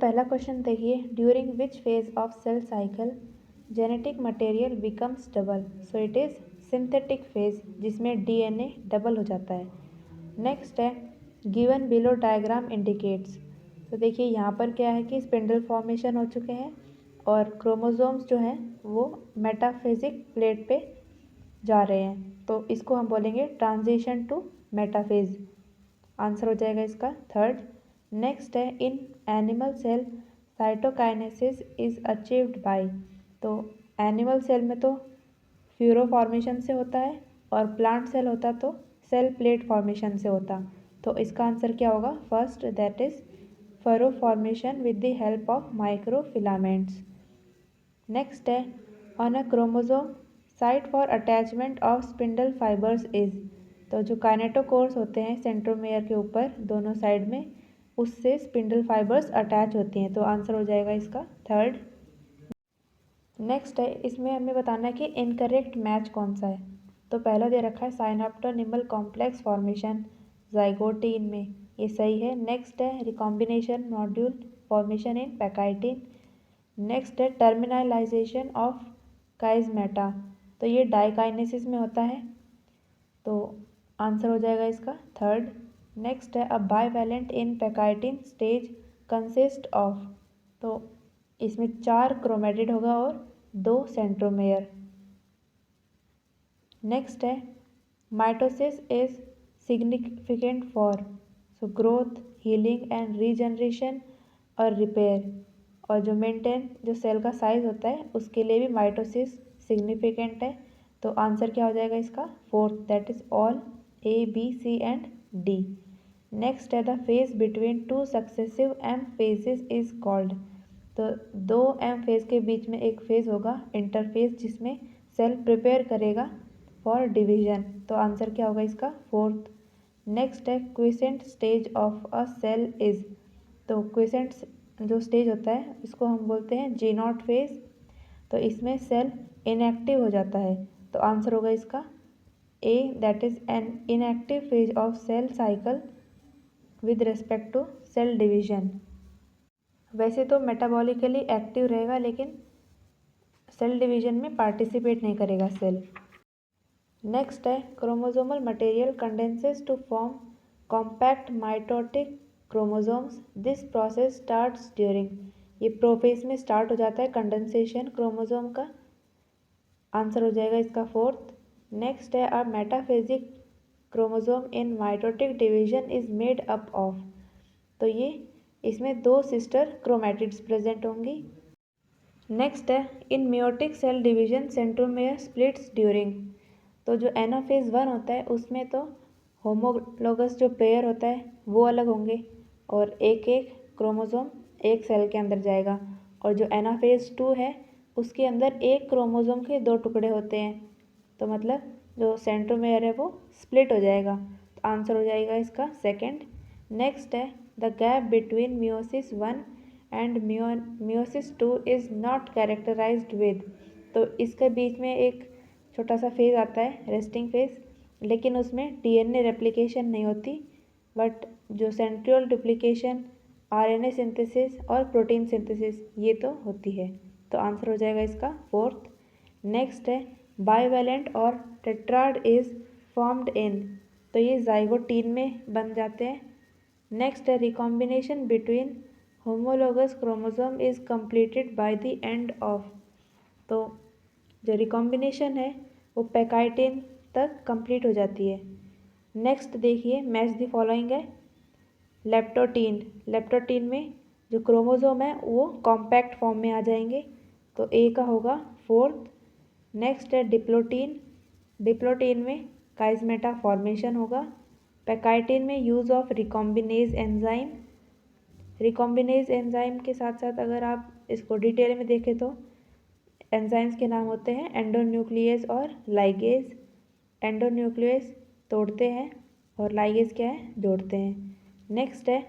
पहला क्वेश्चन देखिए, during which phase of cell cycle genetic material becomes double. So it is synthetic phase, जिसमें DNA double हो जाता है। नेक्स्ट है, गिवन बिलो डायग्राम इंडिकेट्स। तो देखिए यहाँ पर क्या है कि स्पिंडल फॉर्मेशन हो चुके हैं और क्रोमोसोम्स जो हैं वो मेटाफेजिक प्लेट पे जा रहे हैं, तो इसको हम बोलेंगे ट्रांजिशन टू मेटाफेज। आंसर हो जाएगा इसका थर्ड। नेक्स्ट है, in animal cell cytokinesis is achieved by. तो एनिमल सेल में तो फ्यूरो फॉर्मेशन से होता है और प्लांट सेल होता तो सेल प्लेट फॉर्मेशन से होता। तो इसका आंसर क्या होगा? First, that is furrow formation with the help of microfilaments. Next है, on a chromosome site for attachment of spindle fibres is. तो जो काइनेटोकोर्स होते हैं सेंट्रोमेयर के ऊपर दोनों साइड में, उससे स्पिंडल फाइबर्स अटैच होती हैं। तो आंसर हो जाएगा इसका थर्ड। नेक्स्ट है, इसमें हमें बताना है कि इनकरेक्ट मैच कौन सा है। तो पहला दे रखा है साइनैप्टोनिमल कॉम्प्लेक्स फॉर्मेशन जाइगोटीन में, ये सही है। नेक्स्ट है, recombination module formation in pachytene. Next है, टर्मिनलाइजेशन ऑफ काइजमेटा। तो ये डाइकाइनेसिस में होता है, तो आंसर हो जाएगा इसका थर्ड। नेक्स्ट है, a bivalent in pachytene stage consist of. तो इसमें 4 क्रोमेटिड होगा और 2 सेंट्रोमेयर। नेक्स्ट है, mitosis is significant for. So growth, healing and regeneration और रिपेयर। और जो मेंटेन जो सेल का साइज होता है उसके लिए भी माइटोसिस सिग्निफिकेंट है। तो आंसर क्या हो जाएगा इसका? Fourth, that is all A B C and D. Next है, the phase between 2 successive M phases is called. तो 2 एम फेज के बीच में एक फेज होगा इंटरफेज, जिसमें सेल प्रिपेयर करेगा फॉर डिवीजन। तो आंसर क्या होगा इसका? फोर्थ। नेक्स्ट है, quiescent stage of a cell is. तो क्विसेंट जो स्टेज होता है इसको हम बोलते हैं जी नॉट फेज। तो इसमें सेल इनएक्टिव हो जाता है। तो आंसर होगा इसका A, that is an inactive phase of cell cycle with respect to cell division. वैसे तो मेटाबॉलिकली एक्टिव रहेगा, लेकिन सेल डिवीजन में पार्टिसिपेट नहीं करेगा सेल। नेक्स्ट है, chromosomal material condenses to form compact mitotic chromosomes. This process starts during. ये prophase में स्टार्ट हो जाता है कंडेंसेशन क्रोमोसोम का। आंसर हो जाएगा इसका फोर्थ। नेक्स्ट है, a metaphasic chromosome in mitotic division is made up of. तो ये इसमें 2 सिस्टर क्रोमैटिड्स प्रेजेंट होंगी। नेक्स्ट है, in meiotic cell division centromere splits during. तो जो एनाफेज 1 होता है उसमें तो होमोलोगस जो पेयर होता है वो अलग होंगे और एक एक क्रोमोसोम एक सेल के अंदर जाएगा। और जो एनाफेज 2 है उसके अंदर एक क्रोमोसोम के 2 टुकड़े होते हैं, तो मतलब जो सेंट्रोमेयर है वो स्प्लिट हो जाएगा। तो आंसर हो जाएगा इसका सेकंड। नेक्स्ट है, the gap between meiosis 1 and meiosis 2 is not characterized with. तो इसके बीच में एक छोटा सा फेज आता है रेस्टिंग फेज, लेकिन उसमें डीएनए रेप्लिकेशन नहीं होती, बट जो सेंट्रियोल डुप्लीकेशन, आरएनए सिंथेसिस और प्रोटीन सिंथेसिस ये तो होती है। तो आंसर हो जाएगा इसका फोर्थ। नेक्स्ट है, बाइवैलेंट और टेट्राड इज फॉर्म्ड इन। तो ये जाइगोटीन में बन जाते हैं। नेक्स्ट है, recombination between homologous chromosome is completed by the end of. तो जो रिकॉम्बिनेशन है वो पैकाइटिन तक कंप्लीट हो जाती है। नेक्स्ट देखिए, मैच द फॉलोइंग है। लेप्टोटीन में जो क्रोमोसोम है वो कॉम्पैक्ट फॉर्म में आ जाएंगे, तो ए का होगा फोर्थ। नेक्स्ट है डिप्लोटीन में काइजमेटा फॉर्मेशन होगा। पैकाइटिन में use of recombinase enzyme. Recombinase enzyme के साथ साथ अगर आप इसको डिटेल में देखें तो एंजाइम्स के नाम होते हैं एंडोन्यूक्लियस और लाइगेज। एंडोन्यूक्लियस तोड़ते हैं और लाइगेज क्या है? जोड़ते हैं। नेक्स्ट है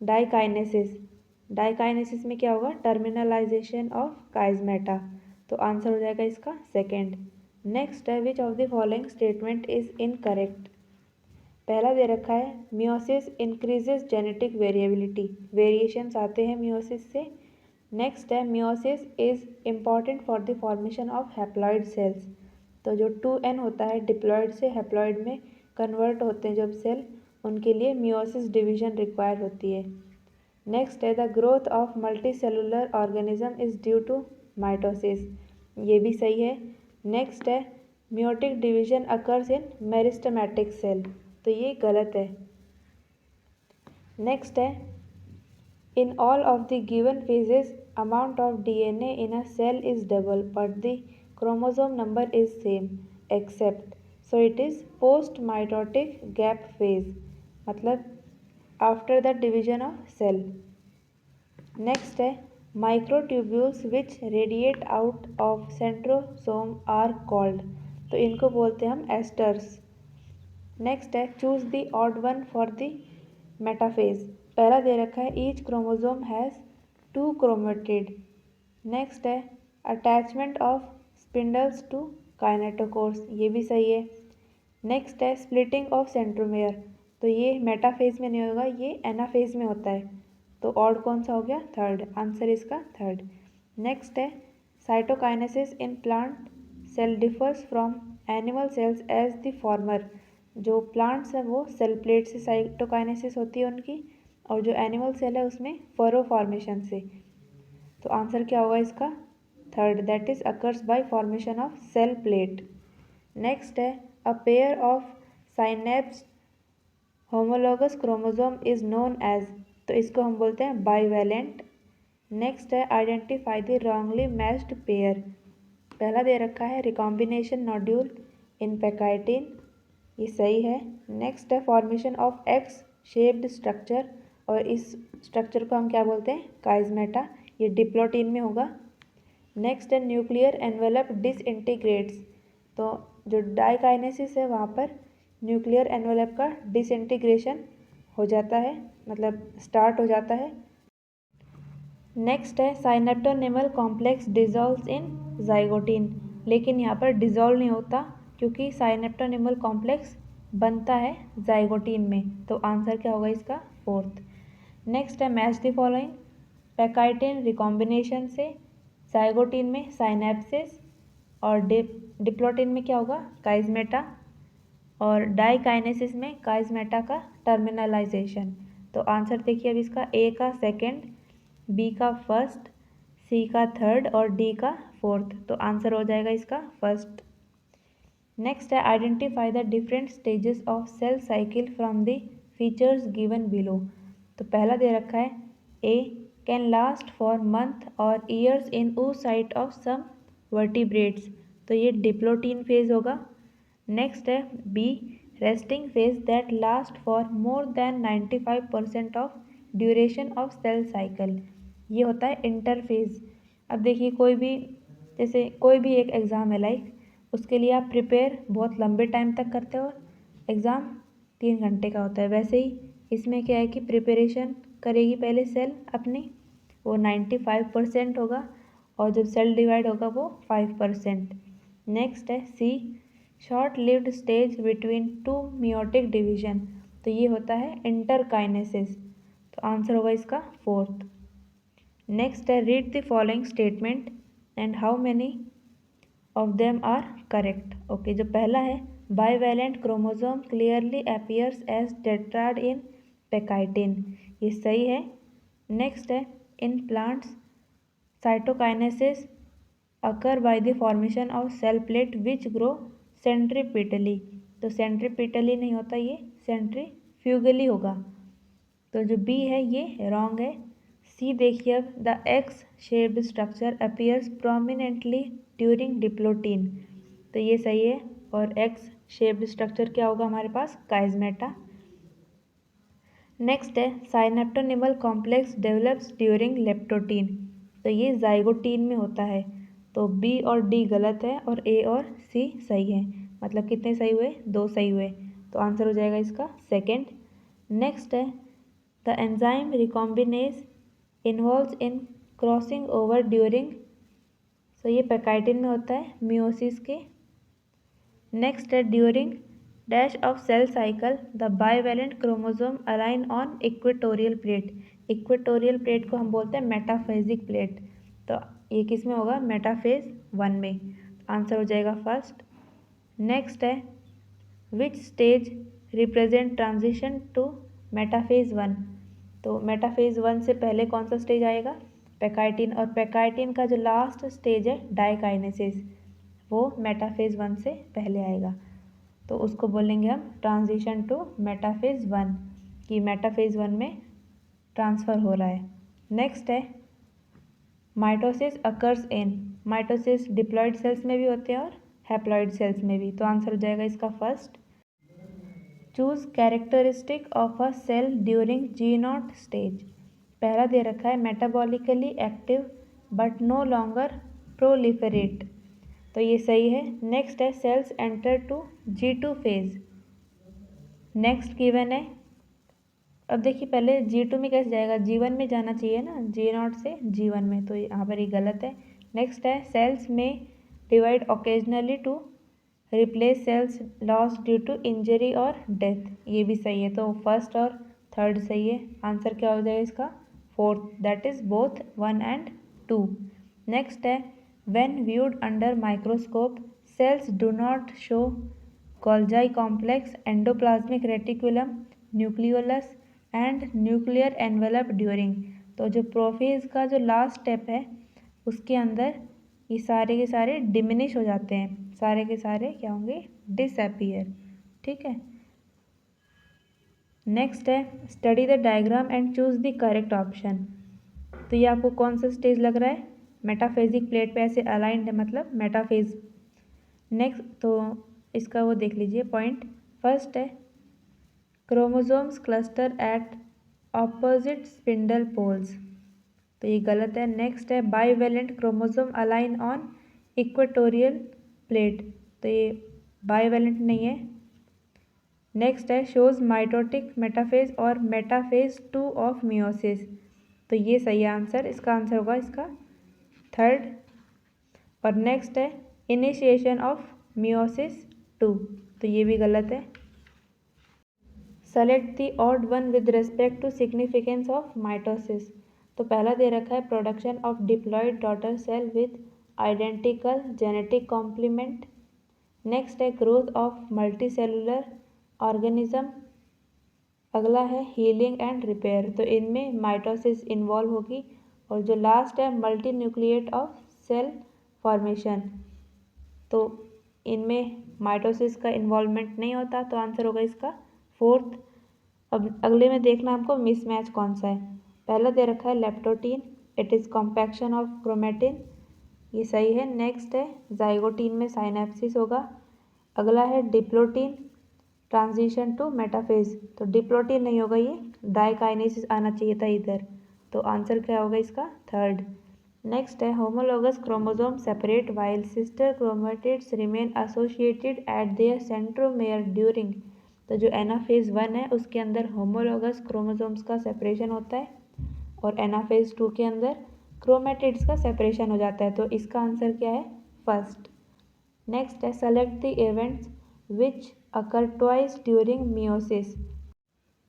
डाइकाइनेसिस। डाइकाइनेसिस में क्या होगा? Terminalisation of chiasmata. तो आंसर हो जाएगा इसका सेकंड। नेक्स्ट है, which of the following statement is incorrect. पहला दे रखा है meiosis increases genetic variability, variations आते हैं मियोसिस से। नेक्स्ट है meiosis is important for the formation of haploid cells, तो जो 2n होता है डिप्लॉइड से हैप्लॉइड में कन्वर्ट होते हैं जब सेल, उनके लिए मियोसिस डिवीजन रिक्वायर होती है। नेक्स्ट है the growth of multi cellular organism is due to mitosis, ये भी सही है। नेक्स्ट है meiotic division occurs in meristematic cell, तो ये गलत है। नेक्स्ट है in all of the given phases amount of DNA in a cell is double but the chromosome number is same except, so it is post mitotic gap phase, मतलब after the division of cell. Next है microtubules which radiate out of centrosome are called, तो इनको बोलते हैं हम asters. Next है choose the odd one for the metaphase, पहला दे रखा है each chromosome has 2 chromatid. Next है attachment of spindles to kinetochores, ये भी सही है। नेक्स्ट है स्प्लिटिंग ऑफ सेंट्रोमेयर, तो ये मेटाफेज में नहीं होगा, ये एनाफेज में होता है, तो ऑड कौन सा हो गया, थर्ड, आंसर इसका थर्ड। नेक्स्ट है cytokinesis in plant cell differs from animal cells as the former, जो प्लांट्स है वो सेल प्लेट से साइटोकाइनेसिस होती है उनकी, और जो एनिमल सेल है उसमें फरो फॉर्मेशन से, तो आंसर क्या होगा इसका, third, that is occurs by formation of cell plate. Next है a pair of synapse homologous chromosome is known as, तो इसको हम बोलते हैं बाईवैलेंट। नेक्स्ट है identify the wrongly matched pair, पहला दे रखा है रिकॉम्बिनेशन नोड्यूल इन पैकाइटिन, ये सही है। नेक्स्ट है formation of x shaped structure, और इस स्ट्रक्चर को हम क्या बोलते हैं, काइजमेटा, ये डिप्लोटीन में होगा। नेक्स्ट है न्यूक्लियर एनवेलप डिसइंटीग्रेट्स, तो जो डाइकाइनेसिस है वहाँ पर न्यूक्लियर एनवेलप का डिसइंटीग्रेशन हो जाता है, मतलब स्टार्ट हो जाता है। नेक्स्ट है साइनेप्टोनिमल कॉम्प्लेक्स डिजॉल्व्स इन जाइगोटीन, लेकिन यहाँ पर डिजॉल्व नहीं होता क्योंकि साइनेप्टोनिमल कॉम्प्लेक्स बनता है जाइगोटीन में, तो आंसर क्या होगा इसका, फोर्थ। नेक्स्ट है मैच द फॉलोइंग, पैकाइटिन रिकॉम्बिनेशन से जाइगोटीन में साइनेप्सिस, और डिप्लोटीन में क्या होगा, काइजमेटा, और डाइकाइनेसिस में काइजमेटा का टर्मिनलाइजेशन, तो आंसर देखिए अब इसका ए का सेकेंड, बी का फर्स्ट, सी का थर्ड और डी का फोर्थ, तो आंसर हो जाएगा इसका फर्स्ट। नेक्स्ट है identify the different stages of cell cycle from the features given below, तो पहला दे रखा है A can last for month और years in oocyte of some vertebrates, तो ये डिप्लोटीन फेज होगा। नेक्स्ट है B resting phase that last for more than 95% of duration of cell cycle, ये होता है इंटरफेज। अब देखिए कोई भी, जैसे कोई भी एक एग्ज़ाम है लाइक, उसके लिए आप प्रिपेयर बहुत लंबे टाइम तक करते हो, एग्ज़ाम 3 घंटे का होता है, वैसे ही इसमें क्या है कि प्रिपरेशन करेगी पहले सेल अपनी, वो 95% होगा, और जब सेल डिवाइड होगा वो 5%। नेक्स्ट है C short lived stage between 2 meiotic division, तो ये होता है इंटरकाइनेसिस, तो आंसर होगा इसका फोर्थ। नेक्स्ट है read the following statement and how many of them are correct. Okay, जो पहला है bivalent chromosome clearly appears as tetrad in pachytene, ये सही है। नेक्स्ट है in plants cytokinesis occur by the formation of cell plate which grow centripetally, तो centripetally नहीं होता, ये सेंट्रीफ्यूगली होगा, तो जो बी है ये रॉन्ग है। सी देखिए अब the x shaped structure appears prominently during diplotene, तो ये सही है, और एक्स शेप्ड स्ट्रक्चर क्या होगा हमारे पास, काइजमेटा। नेक्स्ट है साइनेप्टोनिमल कॉम्प्लेक्स डेवलप्स ड्यूरिंग लेप्टोटीन, तो ये जाइगोटीन में होता है, तो बी और डी गलत है और ए और सी सही है, मतलब कितने सही हुए, 2 सही हुए, तो आंसर हो जाएगा इसका सेकेंड। नेक्स्ट है the enzyme recombinase involves in crossing over during, so ये पैकाइटिन में होता है मियोसिस के। नेक्स्ट है during dash of cell cycle the bivalent chromosome align on equatorial plate. Equatorial plate को हम बोलते हैं मेटाफेजिक प्लेट। तो ये किस में होगा? मेटाफेज 1 में। आंसर हो जाएगा फर्स्ट। नेक्स्ट है which stage represent transition to metaphase 1। तो मेटाफेज 1 से पहले कौन सा स्टेज आएगा? पैकाइटिन। और पैकाइटिन का जो लास्ट स्टेज है डाइकाइनेसिस, वो मेटाफेज 1 से पहले आएगा। तो उसको बोलेंगे हम ट्रांजिशन टू मेटाफेज 1, कि मेटाफेज 1 में ट्रांसफ़र हो रहा है। नेक्स्ट है mitosis occurs in. Mitosis diploid sales में भी होते हैं और हैप्लॉइड सेल्स में भी। तो आंसर हो जाएगा इसका first. Choose characteristic of a cell during G0 stage. पहला दे रखा है metabolically active but no longer proliferate. तो ये सही है। नेक्स्ट है cells enter to G2 phase. Next given है, अब देखिए पहले G2 में कैसे जाएगा? G1 में जाना चाहिए ना, G0 से G1 में। तो यहाँ पर ये गलत है। नेक्स्ट है सेल्स में divide occasionally to replace cells loss due to injury और डेथ। ये भी सही है। तो फर्स्ट और थर्ड सही है। आंसर क्या हो जाएगा इसका? Fourth, that is both 1 and 2। Next है when viewed under microscope cells do not show Golgi complex, endoplasmic reticulum, nucleolus and nuclear envelope during. तो जो प्रोफेज का जो लास्ट स्टेप है उसके अंदर ये सारे के सारे डिमिनिश हो जाते हैं, सारे के सारे क्या होंगे? डिसअपीयर। ठीक है। नेक्स्ट है study the diagram and choose the correct option. तो ये आपको कौन सा स्टेज लग रहा है? मेटाफेजिक प्लेट पे ऐसे अलाइंड है, मतलब मेटाफेज। नेक्स्ट तो इसका वो देख लीजिए पॉइंट। फर्स्ट है chromosomes cluster at opposite spindle poles. तो ये गलत है। नेक्स्ट है bivalent chromosome align on equatorial plate. तो ये बाइवेलेंट नहीं है। नेक्स्ट है शोज माइटोटिक मेटाफेज और मेटाफेज 2 ऑफ मियोसिस। तो ये सही आंसर, इसका आंसर होगा इसका थर्ड। और नेक्स्ट है इनिशिएशन ऑफ मियोसिस 2। तो ये भी गलत है। Select the odd one with respect to significance of mitosis. तो पहला दे रखा है production of diploid daughter cell with identical genetic complement. Next है growth of multi cellular organism. अगला है हीलिंग एंड रिपेयर। तो इनमें माइटोसिस इन्वॉल्व होगी। और जो लास्ट है multi nucleate of cell formation. तो इनमें माइटोसिस का इन्वॉल्वमेंट नहीं होता। तो आंसर होगा इसका फोर्थ। अब अगले में देखना हमको मिसमैच कौन सा है। पहला दे रखा है leptotene, it is compaction of chromatin. ये सही है। नेक्स्ट है जाइगोटीन में साइनेप्सिस होगा। अगला है डिप्लोटीन, ट्रांजिशन टू मेटाफेज। तो डिप्लोटीन नहीं होगा, ये डाइकाइनेसिस आना चाहिए था इधर। तो आंसर क्या होगा इसका? थर्ड। नेक्स्ट है homologous chromosome separate while sister chromatids remain associated at their centromere during. तो जो एनाफेज 1 है उसके अंदर होमोलोगस क्रोमोसोम्स का सेपरेशन होता है और एनाफेज 2 के अंदर क्रोमेटिड्स का सेपरेशन हो जाता है। तो इसका आंसर क्या है? फर्स्ट। नेक्स्ट है select the events which occur twice during meiosis.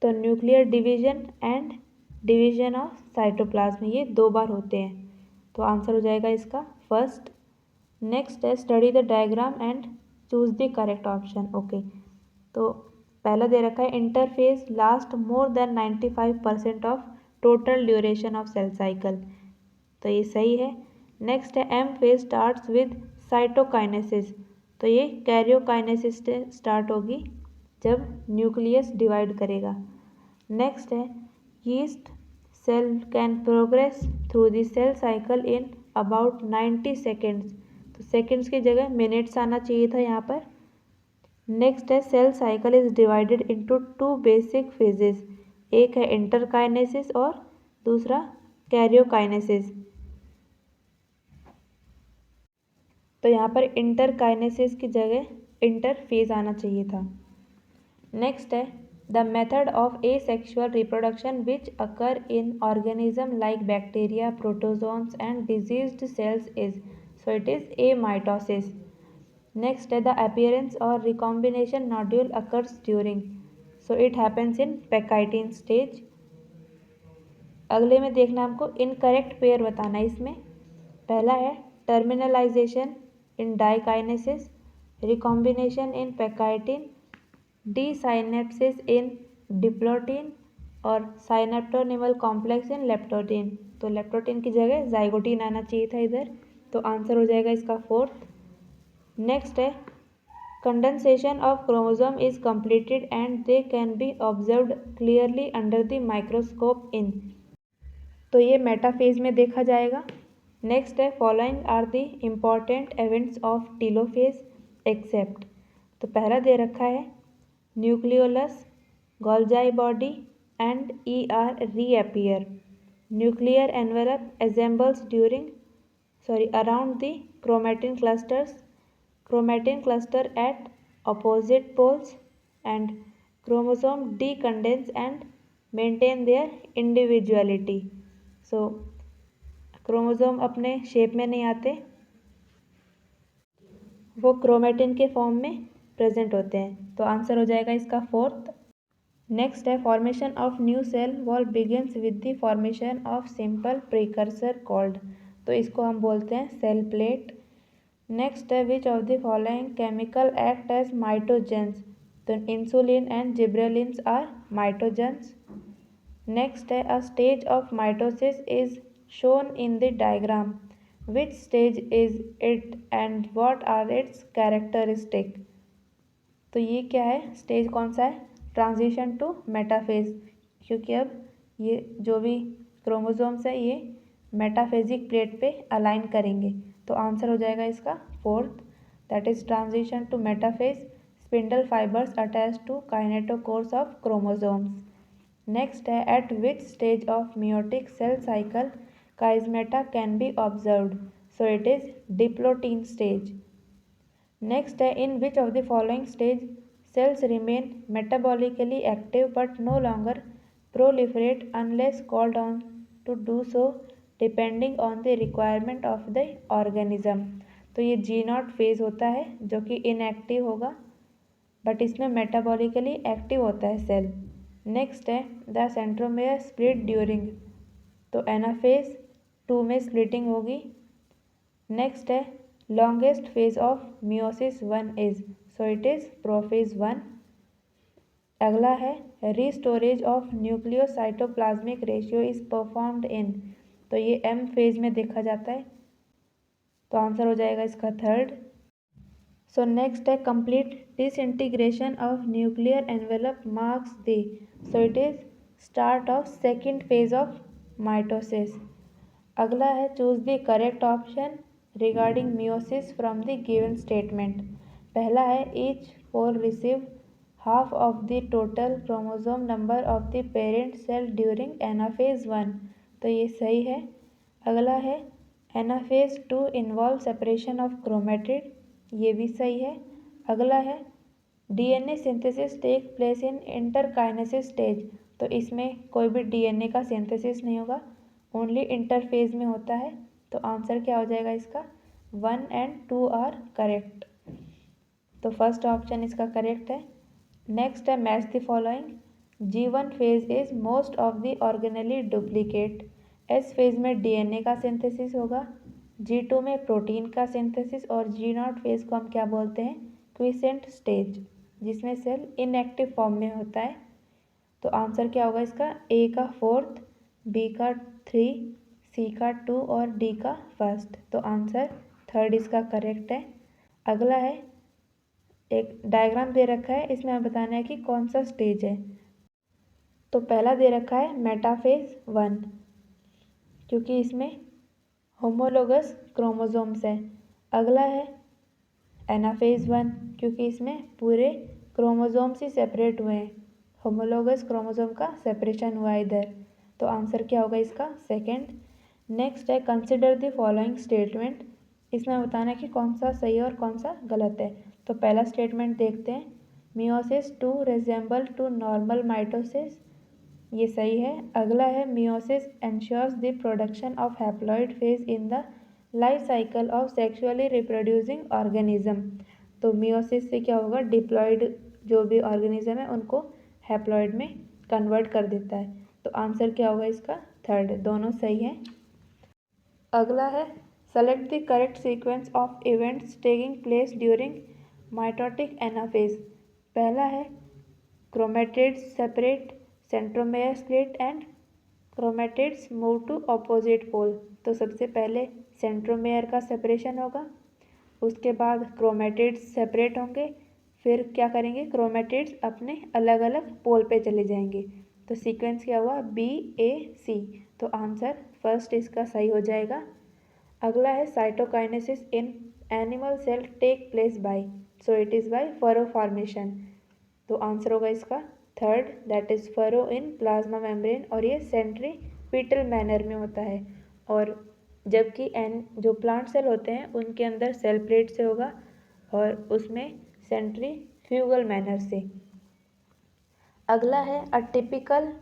तो nuclear division and division of cytoplasm, ये 2 बार होते हैं। तो आंसर हो जाएगा इसका फर्स्ट। नेक्स्ट है study the diagram and choose the correct option. Okay, तो पहला दे रखा है interphase last more than 95% of total duration of cell cycle. तो ये सही है। नेक्स्ट है M phase starts with cytokinesis. तो ये कैरियोकाइनेसिस से स्टार्ट होगी जब न्यूक्लियस डिवाइड करेगा। नेक्स्ट है yeast cell can progress through the cell cycle in about 90 seconds. तो सेकेंड्स की जगह मिनट्स आना चाहिए था यहाँ पर। नेक्स्ट है cell cycle is divided into 2 basic phases. एक है इंटरकाइनेसिस और दूसरा कैरियोकाइनेसिस। तो यहाँ पर इंटरकाइनेसिस की जगह इंटरफेज आना चाहिए था। नेक्स्ट है the method of asexual reproduction which occur in organism like bacteria, protozoans and diseased cells is. So it is amitosis. Next है द अपीयरेंस और recombination nodule occurs during, so it happens in pachytene stage. अगले में देखना हमको incorrect pair बताना है। इसमें पहला है टर्मिनलाइजेशन इन डाइकाइनेसिस, रिकॉम्बिनेशन इन पैकाइटिन, डीसाइनेप्सिस इन डिप्लोटिन और साइनेप्टोनिमल कॉम्प्लेक्स इन लेप्टोटिन। तो लेप्टोटिन की जगह जाइगोटिन आना चाहिए था इधर, तो आंसर हो जाएगा इसका 4th। नेक्स्ट है condensation of chromosome is completed and they can be observed clearly under the microscope in, तो ये मेटाफेज में देखा जाएगा। नेक्स्ट है following are the important events of telophase except, तो पहला दे रखा है nucleolus, Golgi body and ER reappear. Nuclear envelope assembles around the chromatin clusters. Chromatin cluster at opposite poles and chromosome decondense and maintain their individuality. So chromosome अपने shape में नहीं आते, वो क्रोमेटिन के फॉर्म में प्रेजेंट होते हैं, तो आंसर हो जाएगा इसका 4th। नेक्स्ट है formation of new cell wall begins with the formation of simple precursor called, तो इसको हम बोलते हैं सेल प्लेट। नेक्स्ट है which of the following chemical act as mitogens, तो insulin and gibberellins are mitogens. Next है a stage of mitosis is shown in the diagram, which stage is it and what are its characteristic, तो ये क्या है, stage कौन सा है, transition to metaphase, क्योंकि अब ये जो भी क्रोमोसोम्स है ये मेटाफेजिक प्लेट पे अलाइन करेंगे, तो आंसर हो जाएगा इसका 4th, that is transition to metaphase, spindle fibres attach to kinetochores of chromosomes. Next है at which stage of meiotic cell cycle chiasmata can be observed, so it is diplotene stage. Next है in which of the following stage cells remain metabolically active but no longer proliferate unless called on to do so depending on the requirement of the organism, तो ये G0 phase होता है जो कि inactive होगा but इसमें metabolically active होता है सेल। नेक्स्ट है द सेंट्रोमेयर स्प्लिट ड्यूरिंग, तो एनाफेज 2 में स्प्लिटिंग होगी। नेक्स्ट है longest phase of meiosis 1 is, so it is prophase 1। अगला है restorage of nucleocytoplasmic ratio is performed in, तो ये M फेज में देखा जाता है, तो आंसर हो जाएगा इसका 3rd। सो नेक्स्ट है complete disintegration of nuclear envelope marks the, so it is start of second phase of mitosis. अगला है choose the correct option regarding meiosis from the given statement. पहला है each pole receive half of the total chromosome number of the parent cell during anaphase 1, तो ये सही है। अगला है anaphase 2 involve separation of chromatid, ये भी सही है। अगला है DNA synthesis take place in interkinesis stage, तो इसमें कोई भी DNA का सिंथेसिस नहीं होगा, ओनली इंटरफेज में होता है, तो आंसर क्या हो जाएगा इसका 1 and 2 आर करेक्ट, तो फर्स्ट ऑप्शन इसका करेक्ट है। नेक्स्ट है match the following, G1 phase is most of the organelle duplicate, S phase में DNA का सिंथेसिस होगा, G2 में प्रोटीन का सिंथेसिस और G0 फेज को हम क्या बोलते हैं, क्विसेंट स्टेज, जिसमें सेल इनएक्टिव फॉर्म में होता है, तो आंसर क्या होगा इसका A का 4th, B का 3, C का 2 और D का 1st, तो आंसर 3rd इसका करेक्ट है। अगला है एक डायग्राम दे रखा है, इसमें हमें बताना है कि कौन सा स्टेज है, तो पहला दे रखा है मेटाफेज 1, क्योंकि इसमें होमोलोगस क्रोमोसोम्स है। अगला है एनाफेज 1, क्योंकि इसमें पूरे क्रोमोसोम्स ही सेपरेट हुए हैं, होमोलोगस क्रोमोसोम का सेपरेशन हुआ है इधर, तो आंसर क्या होगा इसका 2nd। नेक्स्ट है कंसिडर द फॉलोइंग स्टेटमेंट, इसमें बताना है कि कौन सा सही है और कौन सा गलत है, तो पहला स्टेटमेंट देखते हैं, meiosis 2 resemble to normal mitosis, ये सही है। अगला है meiosis ensures the production of haploid phase in the life cycle of sexually reproducing organism, तो मियोसिस से क्या होगा, डिप्लॉयड जो भी ऑर्गेनिज्म है उनको हैप्लॉयड में कन्वर्ट कर देता है। तो आंसर क्या होगा इसका, थर्ड। दोनों सही है। अगला है select the correct sequence of events taking place during mitotic anaphase. पहला है chromatids separate, centromere split and chromatids move to opposite pole. तो सबसे पहले सेंट्रोमेयर का सेपरेशन होगा, उसके बाद क्रोमेटिड्स सेपरेट होंगे, फिर क्या करेंगे, क्रोमेटिड्स अपने अलग अलग पोल पे चले जाएंगे। तो सीक्वेंस क्या हुआ, BAC। तो आंसर फर्स्ट इसका सही हो जाएगा। अगला है cytokinesis in animal cell take place by, so it is by furrow formation. तो आंसर होगा इसका third, that is furrow in plasma membrane, और ये सेंट्रीपिटल मैनर में होता है। और जबकि जो प्लांट सेल होते हैं उनके अंदर सेल प्लेट से होगा और उसमें सेंट्रीफ्यूगल मैनर से। अगला है a typical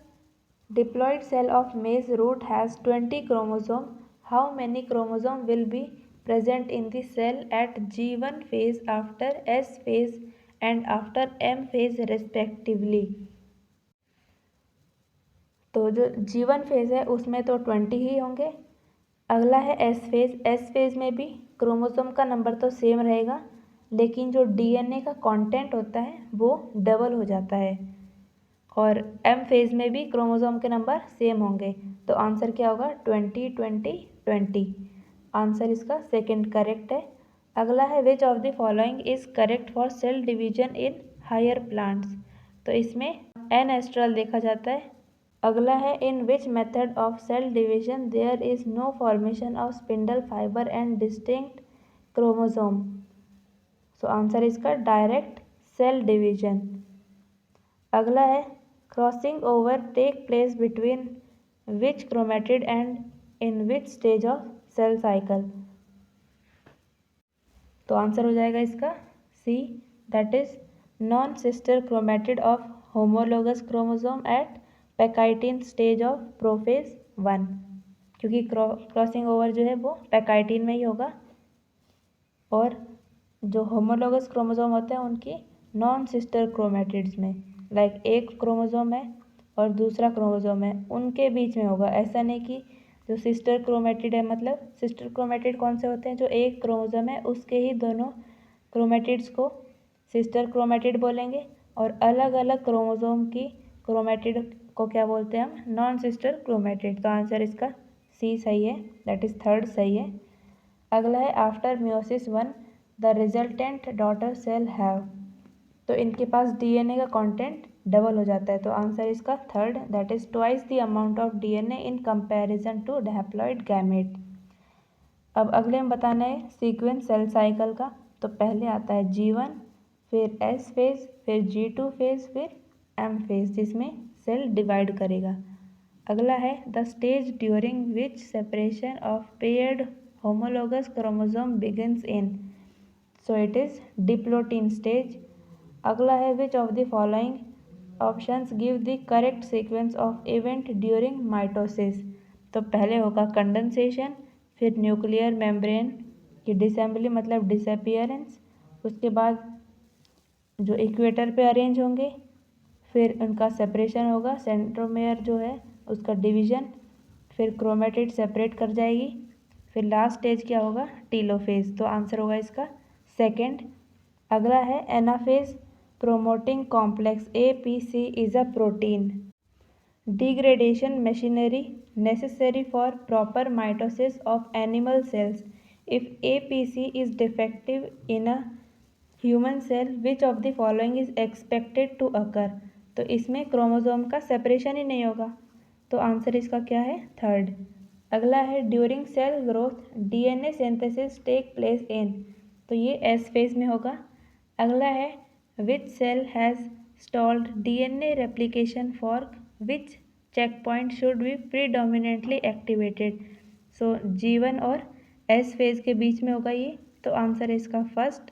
diploid cell of maize root has 20 chromosome, how many chromosome will be present in the cell at G1 phase, after S phase and after M phase respectively। तो जो G1 phase है उसमें तो 20 ही होंगे। अगला है S phase. S phase में भी क्रोमोसोम का नंबर तो सेम रहेगा, लेकिन जो DNA का कंटेंट होता है वो डबल हो जाता है। और एम फेज़ में भी क्रोमोसोम के नंबर सेम होंगे। तो आंसर क्या होगा, 20 20 20। आंसर इसका सेकंड करेक्ट है। अगला है which of the following is correct for cell division in higher plants. तो इसमें एनेस्ट्रल देखा जाता है। अगला है in which method of cell division there is no formation of spindle fibre and distinct chromosome. So answer इसका direct cell division. अगला है crossing over take place between which chromatid and in which stage of cell cycle. तो answer हो जाएगा इसका C, that is non sister chromatid of homologous chromosome at pachytene stage of prophase 1, क्योंकि crossing over जो है वो पैकाइटिन में ही होगा। और जो होमोलोगस क्रोमोसोम होते हैं उनकी नॉन सिस्टर क्रोमेटिड्स में, लाइक एक क्रोमोसोम है और दूसरा क्रोमोसोम है उनके बीच में होगा। ऐसा नहीं कि जो सिस्टर क्रोमेटिड है, मतलब सिस्टर क्रोमेटिड कौन से होते हैं, जो एक क्रोमोसोम है उसके ही दोनों क्रोमेटिड्स को सिस्टर क्रोमेटिड बोलेंगे, और अलग अलग क्रोमोसोम की क्रोमेटिड को क्या बोलते हैं हम, नॉन सिस्टर क्रोमेटिड। तो आंसर इसका सी सही है, दैट इज थर्ड सही है। अगला है after meiosis 1 the resultant daughter cell have. तो इनके पास DNA का कंटेंट डबल हो जाता है। तो आंसर इसका third, that is twice the amount of DNA in comparison to haploid gamete. अब अगले में बताना है सीक्वेंस सेल साइकिल का। तो पहले आता है G1, फिर S फेज, फिर G2 फेज, फिर M फेज, जिसमें सेल डिवाइड करेगा। अगला है the stage during which separation of paired homologous chromosome begins in. So it is diplotene stage. अगला है which of the following options give the correct sequence of event during mitosis. तो पहले होगा condensation, फिर nuclear membrane की disassembly मतलब disappearance, उसके बाद जो इक्वेटर पे अरेंज होंगे, फिर उनका सेपरेशन होगा, सेंट्रोमेयर जो है उसका डिवीजन, फिर क्रोमेटिड सेपरेट कर जाएगी, फिर लास्ट स्टेज क्या होगा, टीलोफेज। तो आंसर होगा इसका सेकंड। अगला है anaphase promoting complex APC is a protein degradation machinery necessary for proper mitosis of animal cells. If APC is defective in a human cell, which of the following is expected to occur? तो इसमें chromosome का separation ही नहीं होगा। तो answer इसका क्या है, third. अगला है during cell growth DNA synthesis take place in. तो ये एस फेज में होगा। अगला है which cell has stalled DNA replication fork, which checkpoint should be predominantly activated। So G1 और S फेज के बीच में होगा ये। तो आंसर है इसका फर्स्ट।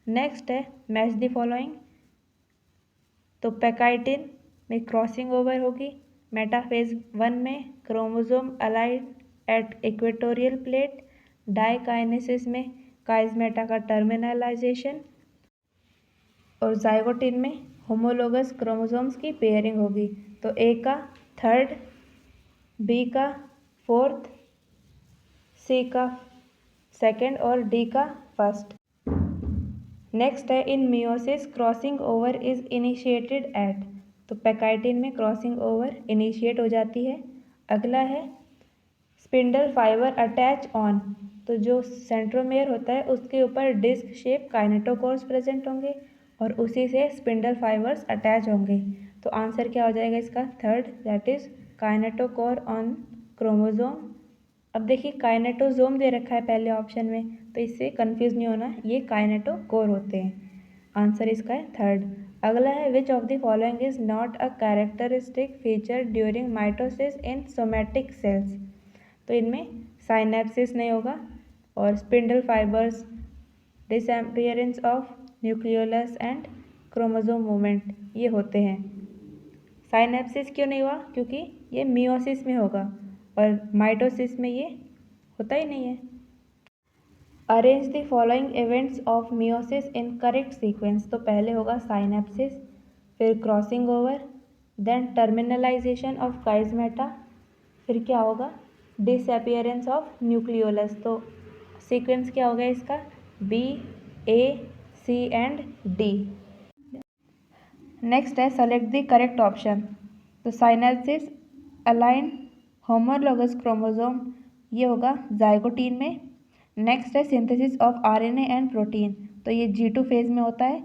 नेक्स्ट है मैच द फॉलोइंग। तो पैकाइटिन में क्रॉसिंग ओवर होगी, मेटाफेज 1 में chromosome allied at equatorial plate, diakinesis में काइजमेटा का टर्मिनलाइजेशन, और जाइगोटिन में होमोलोगस क्रोमोसोम्स की पेयरिंग होगी। तो ए का थर्ड, बी का फोर्थ, सी का सेकंड और डी का फर्स्ट। नेक्स्ट है in meiosis crossing over is initiated at. तो पैकाइटिन में क्रॉसिंग ओवर इनिशिएट हो जाती है। अगला है स्पिंडल फाइबर अटैच ऑन। तो जो सेंट्रोमेयर होता है उसके ऊपर डिस्क शेप काइनेटोकोर्स प्रेजेंट होंगे और उसी से स्पिंडल फाइबर्स अटैच होंगे। तो आंसर क्या हो जाएगा इसका third, that is kinetochore on chromosome. अब देखिए काइनेटोसोम दे रखा है पहले ऑप्शन में, तो इससे कंफ्यूज नहीं होना, ये काइनेटोकोर होते हैं। आंसर इसका है थर्ड। अगला है which of the following is not a characteristic feature during mitosis in somatic cells. तो इनमें साइनेप्सिस नहीं होगा और spindle fibres, disappearance of nucleolus and chromosome movement ये होते हैं। साइनेप्सिस क्यों नहीं हुआ? क्योंकि ये मियोसिस में होगा और माइटोसिस में ये होता ही नहीं है। Arrange the following events of meiosis in correct sequence. तो पहले होगा साइनेप्सिस, फिर crossing over, then terminalisation of chiasmata, फिर क्या होगा डिसअपीयरेंस ऑफ न्यूक्लियोलस। तो सीक्वेंस क्या होगा इसका B, A, C and D. Next है सेलेक्ट द करेक्ट ऑप्शन। तो साइनेप्सिस अलाइन होमोलोगस क्रोमोसोम ये होगा जाइगोटीन में। नेक्स्ट है synthesis of RNA and protein. तो ये G2 फेज में होता है।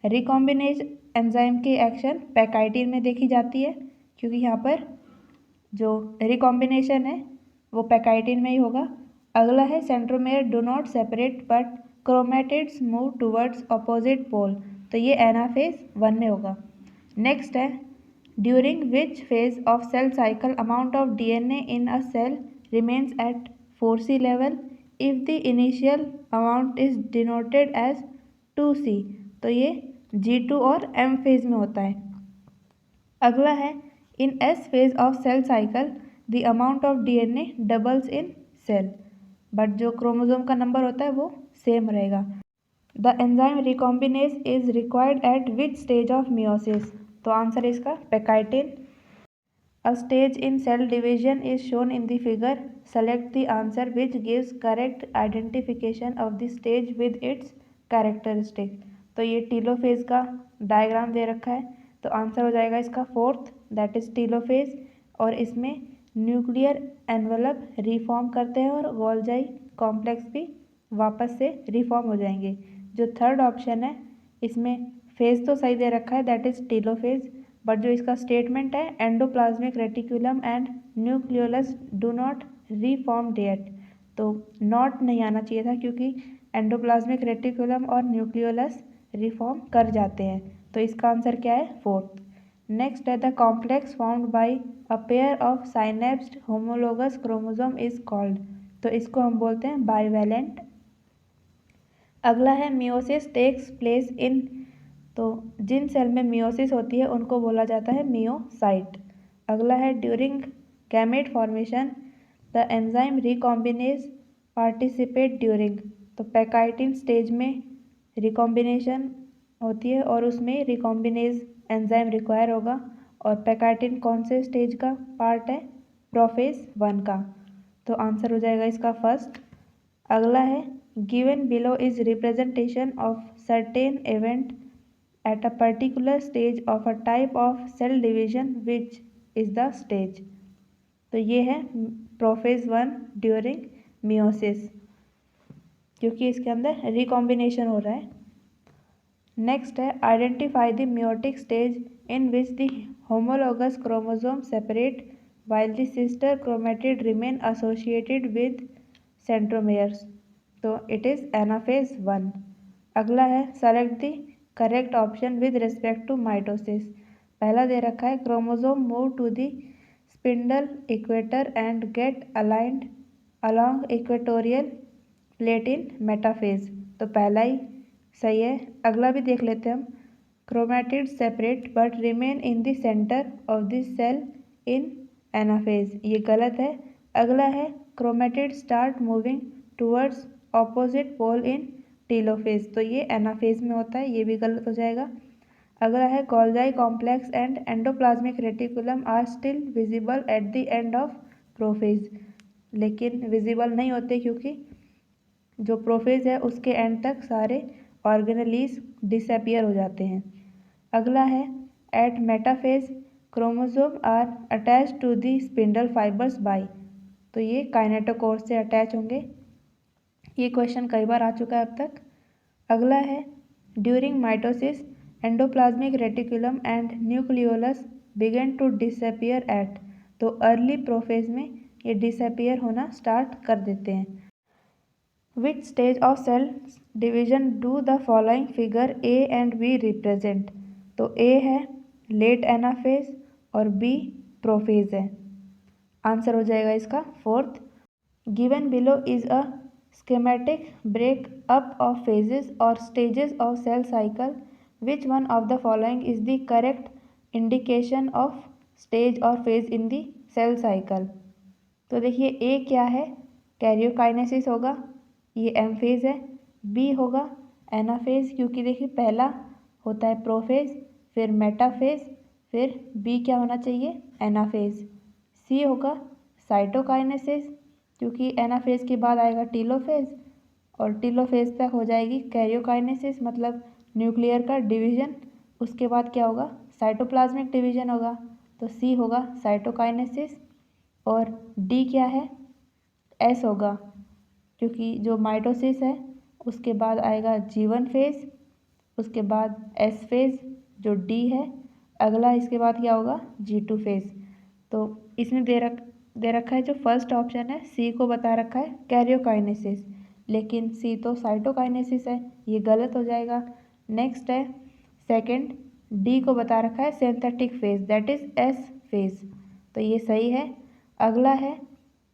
रिकॉम्बिनेज एंजाइम की एक्शन पैकाइटिन में देखी जाती है क्योंकि यहाँ पर जो रिकॉम्बिनेशन है वो पैकाइटिन में ही होगा। अगला है centromere do not separate but chromatids move towards opposite pole. तो ये एनाफेज 1 में होगा। नेक्स्ट है during which phase of cell cycle amount of DNA in a cell remains at 4C level if the initial amount is denoted as 2C। तो ये G2 और M phase में होता है। अगला है in S phase of cell cycle the amount of DNA doubles in cell, but जो chromosome का नंबर होता है वो सेम रहेगा। The enzyme recombinase is required at which stage of meiosis. तो आंसर इसका pachytene. A stage in cell division is shown in the figure. Select the answer which gives correct identification of the stage with its characteristic. तो ये telophase का diagram दे रखा है, तो answer हो जाएगा इसका फोर्थ, दैट इज टीलोफेज। और इसमें न्यूक्लियर एनवलप रिफॉर्म करते हैं और गोल्जाई कॉम्प्लेक्स भी वापस से रिफॉर्म हो जाएंगे। जो थर्ड ऑप्शन है इसमें फेज तो सही दे रखा है, दैट इज टीलोफेज, बट जो इसका स्टेटमेंट है endoplasmic reticulum and nucleolus do not reform yet, तो नॉट नहीं आना चाहिए था क्योंकि एंडोप्लाज्मिक रेटिकुलम और न्यूक्लियोलस रिफॉर्म कर जाते हैं। तो इसका आंसर क्या है फोर्थ। नेक्स्ट है the complex found by a pair of synapsed homologous chromosome is called. तो इसको हम बोलते हैं बाइवेलेंट। अगला है मियोसिस टेक्स प्लेस इन। तो जिन सेल में मियोसिस होती है उनको बोला जाता है मियोसाइट। अगला है during gamete formation the enzyme recombinase participate during. तो पैकाइटिन स्टेज में रिकॉम्बिनेशन होती है और उसमें रिकॉम्बिनेज एंजाइम रिक्वायर होगा। और पैकाइटिन कौन से स्टेज का पार्ट है? प्रोफेज 1 का। तो आंसर हो जाएगा इसका फर्स्ट। अगला है given below is representation of certain event at a particular stage of a type of cell division which is the stage। तो ये है प्रोफेज 1 ड्यूरिंग मियोसिस क्योंकि इसके अंदर रिकॉम्बिनेशन हो रहा है। नेक्स्ट है identify the meiotic stage in which the homologous chromosome separate while the sister chromatid remain associated with centromeres। तो इट इज एनाफेज 1। अगला है select the correct option with respect to mitosis. पहला दे रखा है chromosome move to the spindle equator and get aligned along equatorial plate in metaphase. तो पहला ही सही है। अगला भी देख लेते हैं हम। Chromatid separate but remain in the centre of the cell in anaphase, ये गलत है। अगला है chromatid start moving towards opposite pole in telophase, तो ये एनाफेज में होता है, ये भी गलत हो जाएगा। अगला है Golgi complex and endoplasmic reticulum are still visible at the end of prophase, लेकिन विजिबल नहीं होते क्योंकि जो प्रोफेज है उसके एंड तक सारे ऑर्गेनेलीज डिसअपियर हो जाते हैं। अगला है at metaphase chromosome are attach to the spindle fibres by, तो ये काइनेटोकोर से अटैच होंगे। ये क्वेश्चन कई बार आ चुका है अब तक। अगला है during mitosis endoplasmic reticulum and nucleolus begin to disappear at, तो अर्ली प्रोफेज में ये डिसअपियर होना स्टार्ट कर देते हैं। Which stage of cell division do the following figure A and B represent, तो ए है लेट एनाफेज और बी प्रोफेज है। आंसर हो जाएगा इसका fourth. Given below is a schematic break up of phases or stages of cell cycle. Which one of the following is the correct indication of stage or phase in the cell cycle? तो देखिए ए क्या है, karyokinesis होगा, ये M phase है। B होगा anaphase, क्योंकि देखिए पहला होता है प्रोफेज, फिर मेटाफेज, फिर बी क्या होना चाहिए, एनाफेज। सी होगा साइटोकाइनेसिस, क्योंकि एनाफेज के बाद आएगा टीलोफेज और टीलोफेज तक हो जाएगी कैरियोकाइनेसिस, मतलब न्यूक्लियर का डिवीजन। उसके बाद क्या होगा, साइटोप्लाज्मिक डिवीजन होगा, तो सी होगा साइटोकाइनेसिस। और डी क्या है, एस होगा, क्योंकि जो माइटोसिस है उसके बाद आएगा G1 फेज, उसके बाद एस फेज जो डी है, अगला इसके बाद क्या होगा G2 फेज। तो इसमें दे रखा है जो फर्स्ट ऑप्शन है सी को बता रखा है कैरियोकाइनेसिस, लेकिन सी तो साइटोकाइनेसिस है, ये गलत हो जाएगा। नेक्स्ट है सेकंड, डी को बता रखा है synthetic phase, that is S phase, तो ये सही है। अगला है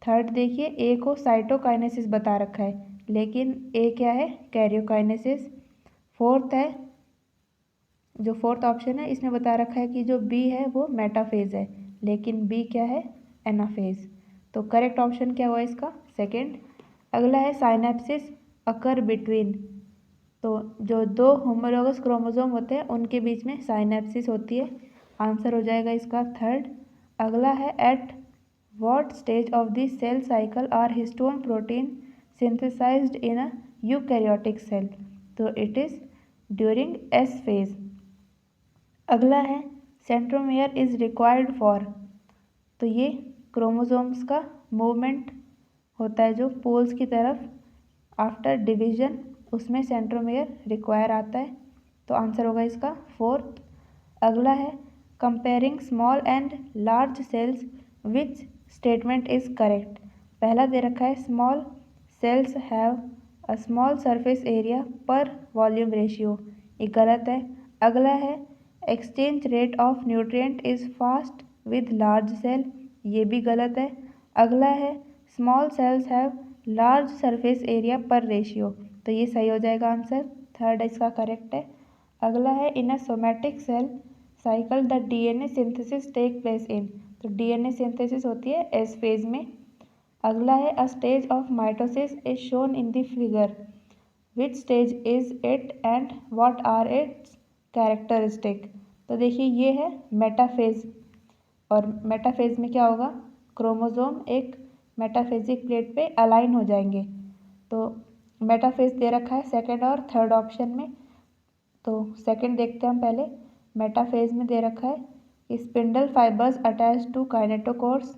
थर्ड, देखिए ए को साइटोकाइनेसिस बता रखा है, लेकिन ए क्या है कैरियोकाइनेसिस। फोर्थ है, जो फोर्थ ऑप्शन है इसमें बता रखा है कि जो बी है वो मेटाफेज है, लेकिन बी क्या है एनाफेज, तो करेक्ट ऑप्शन क्या हुआ इसका सेकंड। अगला है साइनेप्सिस अकर बिटवीन, तो जो दो होमोलोगस क्रोमोसोम होते हैं उनके बीच में साइनेप्सिस होती है, आंसर हो जाएगा इसका थर्ड। अगला है at what stage of the cell cycle are histone protein synthesised in a eukaryotic cell, तो it is during S phase. अगला है सेंट्रोमियर इज रिक्वायर्ड फॉर, तो ये क्रोमोसोम्स का मूवमेंट होता है जो पोल्स की तरफ आफ्टर डिवीजन, उसमें सेंट्रोमियर रिक्वायर आता है, तो आंसर होगा इसका फोर्थ। अगला है comparing small and large cells, which statement is correct. पहला दे रखा है small cells have a small surface area per volume ratio, ये गलत है। अगला है exchange rate of nutrient is fast with large cell, ये भी गलत है। अगला है small cells have large surface area per ratio, तो ये सही हो जाएगा आंसर, थर्ड इसका करेक्ट है। अगला है in a somatic cell cycle the DNA synthesis take place in, तो डीएनए सिंथेसिस होती है एस फेज में। अगला है a stage of mitosis is shown in the figure, which stage is it and what are its characteristic, तो देखिए ये है मेटाफेज, और मेटाफेज में क्या होगा, क्रोमोसोम एक मेटाफेजिक प्लेट पे अलाइन हो जाएंगे, तो मेटाफेज दे रखा है सेकंड और थर्ड ऑप्शन में, तो सेकंड देखते हैं हम पहले। मेटाफेज में दे रखा है spindle fibres attach to kinetochores,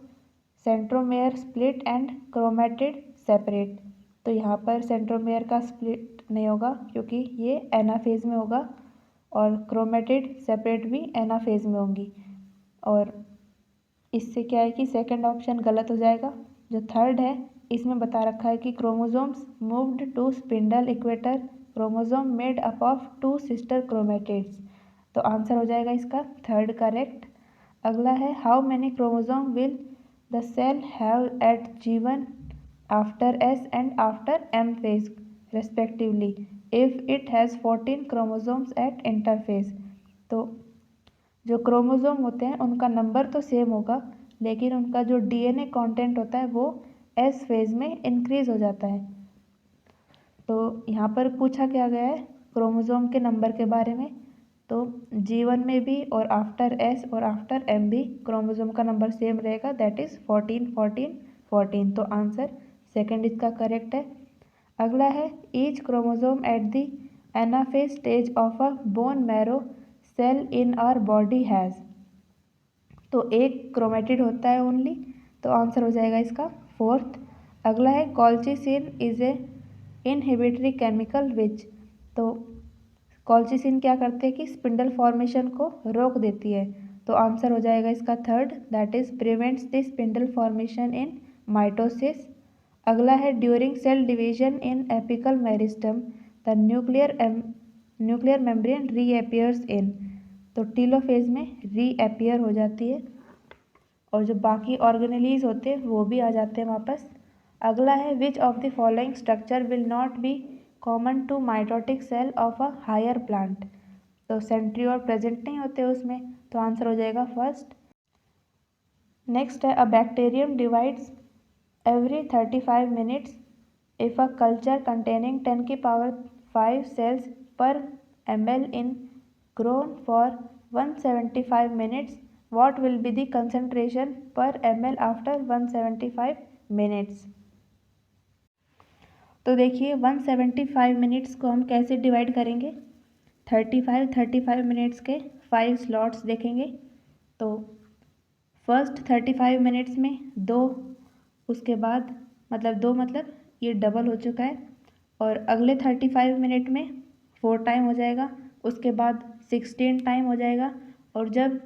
centromere split and chromatid separate, तो यहाँ पर सेंट्रोमेयर का स्प्लिट नहीं होगा क्योंकि ये एनाफेज में होगा, और क्रोमेटिड सेपरेट भी एनाफेज में होंगी, और इससे क्या है कि सेकंड ऑप्शन गलत हो जाएगा। जो थर्ड है इसमें बता रखा है कि chromosomes moved to spindle equator, chromosome made up of two sister chromatids, तो आंसर हो जाएगा इसका थर्ड करेक्ट। अगला है how many chromosome will the cell have at G1 after S and after M phase respectively if it has 14 chromosomes at interphase, तो जो chromosome होते हैं उनका नंबर तो सेम होगा, लेकिन उनका जो डीएनए कंटेंट होता है वो एस फेज में इंक्रीज हो जाता है। तो यहाँ पर पूछा क्या गया है क्रोमोसोम के नंबर के बारे में। तो G1 में भी और आफ्टर S और आफ्टर M भी क्रोमोसोम का नंबर सेम रहेगा, दैट इज़ 14 14 14। तो आंसर सेकंड इसका करेक्ट है। अगला है each chromosome at the anaphase stage of a bone marrow cell in our body has. तो एक क्रोमेटिड होता है ओनली, तो आंसर हो जाएगा इसका फोर्थ। अगला है colchicine is a inhibitory chemical which. तो कॉल्चिसिन क्या करते हैं कि स्पिंडल फॉर्मेशन को रोक देती है, तो आंसर हो जाएगा इसका third, that is prevents the spindle formation in mitosis. अगला है during cell division in apical meristem the nuclear membrane reappears in. तो टीलोफेज में रीअपियर हो जाती है और जो बाकी ऑर्गेनेलीज होते हैं वो भी आ जाते हैं वापस। अगला है which of the following structure will not be common to mitotic cell of a higher plant. तो सेंट्रियोल प्रेजेंट नहीं होते उसमें, तो आंसर हो जाएगा फर्स्ट। नेक्स्ट है a bacterium divides every 35 minutes if a culture containing 10 की power 5 sales per ml in grown for 175 minutes, what will be the concentration per ml after 175 minutes। तो देखिए 175 मिनट्स को हम कैसे डिवाइड करेंगे, 35 मिनट्स के 5 slots देखेंगे। तो फर्स्ट 35 मिनट्स में 2, उसके बाद मतलब ये डबल हो चुका है, और अगले 35 मिनट में 4 टाइम हो जाएगा, उसके बाद 16 टाइम हो जाएगा, और जब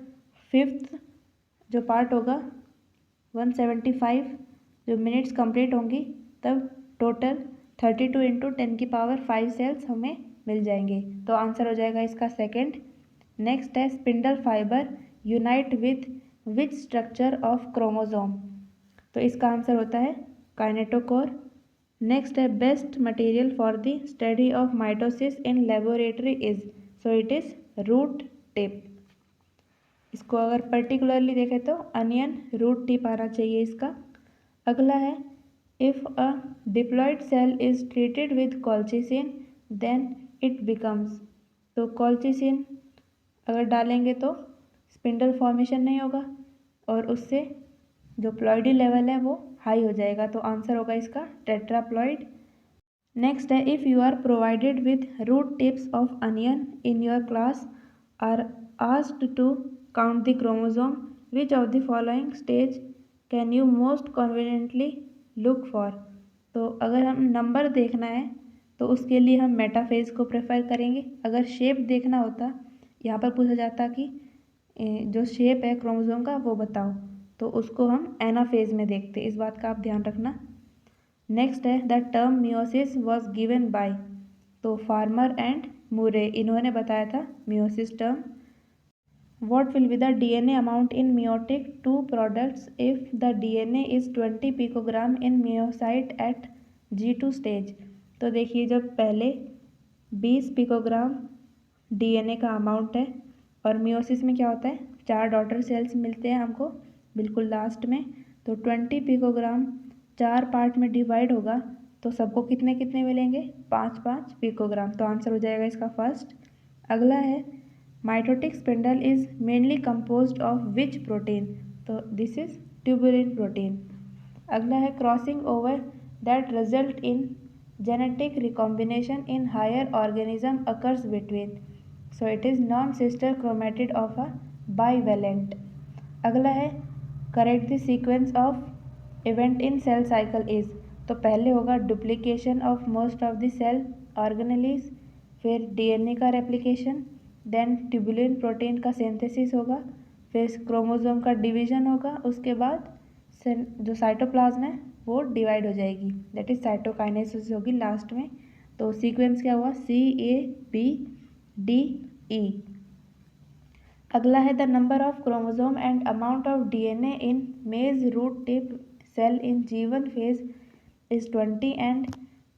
फिफ्थ जो पार्ट होगा 175 जो मिनट्स कंप्लीट होंगी तब टोटल 32 इंटू 10 की पावर 5 सेल्स हमें मिल जाएंगे, तो आंसर हो जाएगा इसका सेकंड। नेक्स्ट है spindle fibre unite with which structure of chromosome. तो इसका आंसर होता है काइनेटोकोर। नेक्स्ट है best material for the study of mitosis in laboratory is, so it is root tip. इसको अगर पर्टिकुलरली देखें तो अनियन रूट टिप आना चाहिए इसका। अगला है if a diploid cell is treated with colchicine then it becomes. तो कॉल्चिसिन अगर डालेंगे तो स्पिंडल फॉर्मेशन नहीं होगा और उससे जो प्लॉइडी लेवल है वो हाई हो जाएगा, तो आंसर होगा इसका टेट्राप्लॉइड। नेक्स्ट है if you are provided with root tips of onion in your class are asked to count the chromosome which of the following stage can you most confidently look for. तो अगर हम number देखना है तो उसके लिए हम मेटाफेज को प्रेफर करेंगे। अगर शेप देखना होता, यहाँ पर पूछा जाता कि जो शेप है क्रोमोसोम का वो बताओ, तो उसको हम एनाफेज में देखते, इस बात का आप ध्यान रखना। नेक्स्ट है the term meiosis was given by. तो फार्मर एंड मुरे इन्होंने बताया था meiosis term. What will be the DNA amount in meiotic two products if the DNA is 20 picogram in myocyte at G2 stage। तो देखिए जब पहले 20 पिकोग्राम DNA का अमाउंट है और मियोसिस में क्या होता है 4 डॉटर सेल्स मिलते हैं हमको बिल्कुल लास्ट में, तो 20 पिकोग्राम 4 पार्ट में डिवाइड होगा तो सबको कितने कितने मिलेंगे 5 पिकोग्राम, तो आंसर हो जाएगा इसका फर्स्ट। अगला है mitotic spindle is mainly composed of which protein. तो दिस इज ट्यूबुलिन प्रोटीन। अगला है crossing over that result in genetic recombination in higher organism occurs between, so it is non sister chromatid of a bivalent. अगला है correct the sequence of event in cell cycle is. तो पहले होगा duplication of most of the cell organelles, फिर DNA का replication, then tubulin protein का synthesis होगा, फिर क्रोमोसोम का डिवीजन होगा, उसके बाद जो साइटोप्लाज्म है वो डिवाइड हो जाएगी, दैट इज साइटोकाइनेसिस होगी लास्ट में। तो सीक्वेंस क्या हुआ CABDE। अगला है the number of chromosome and amount of DNA in maize root tip cell in G1 phase is 20 and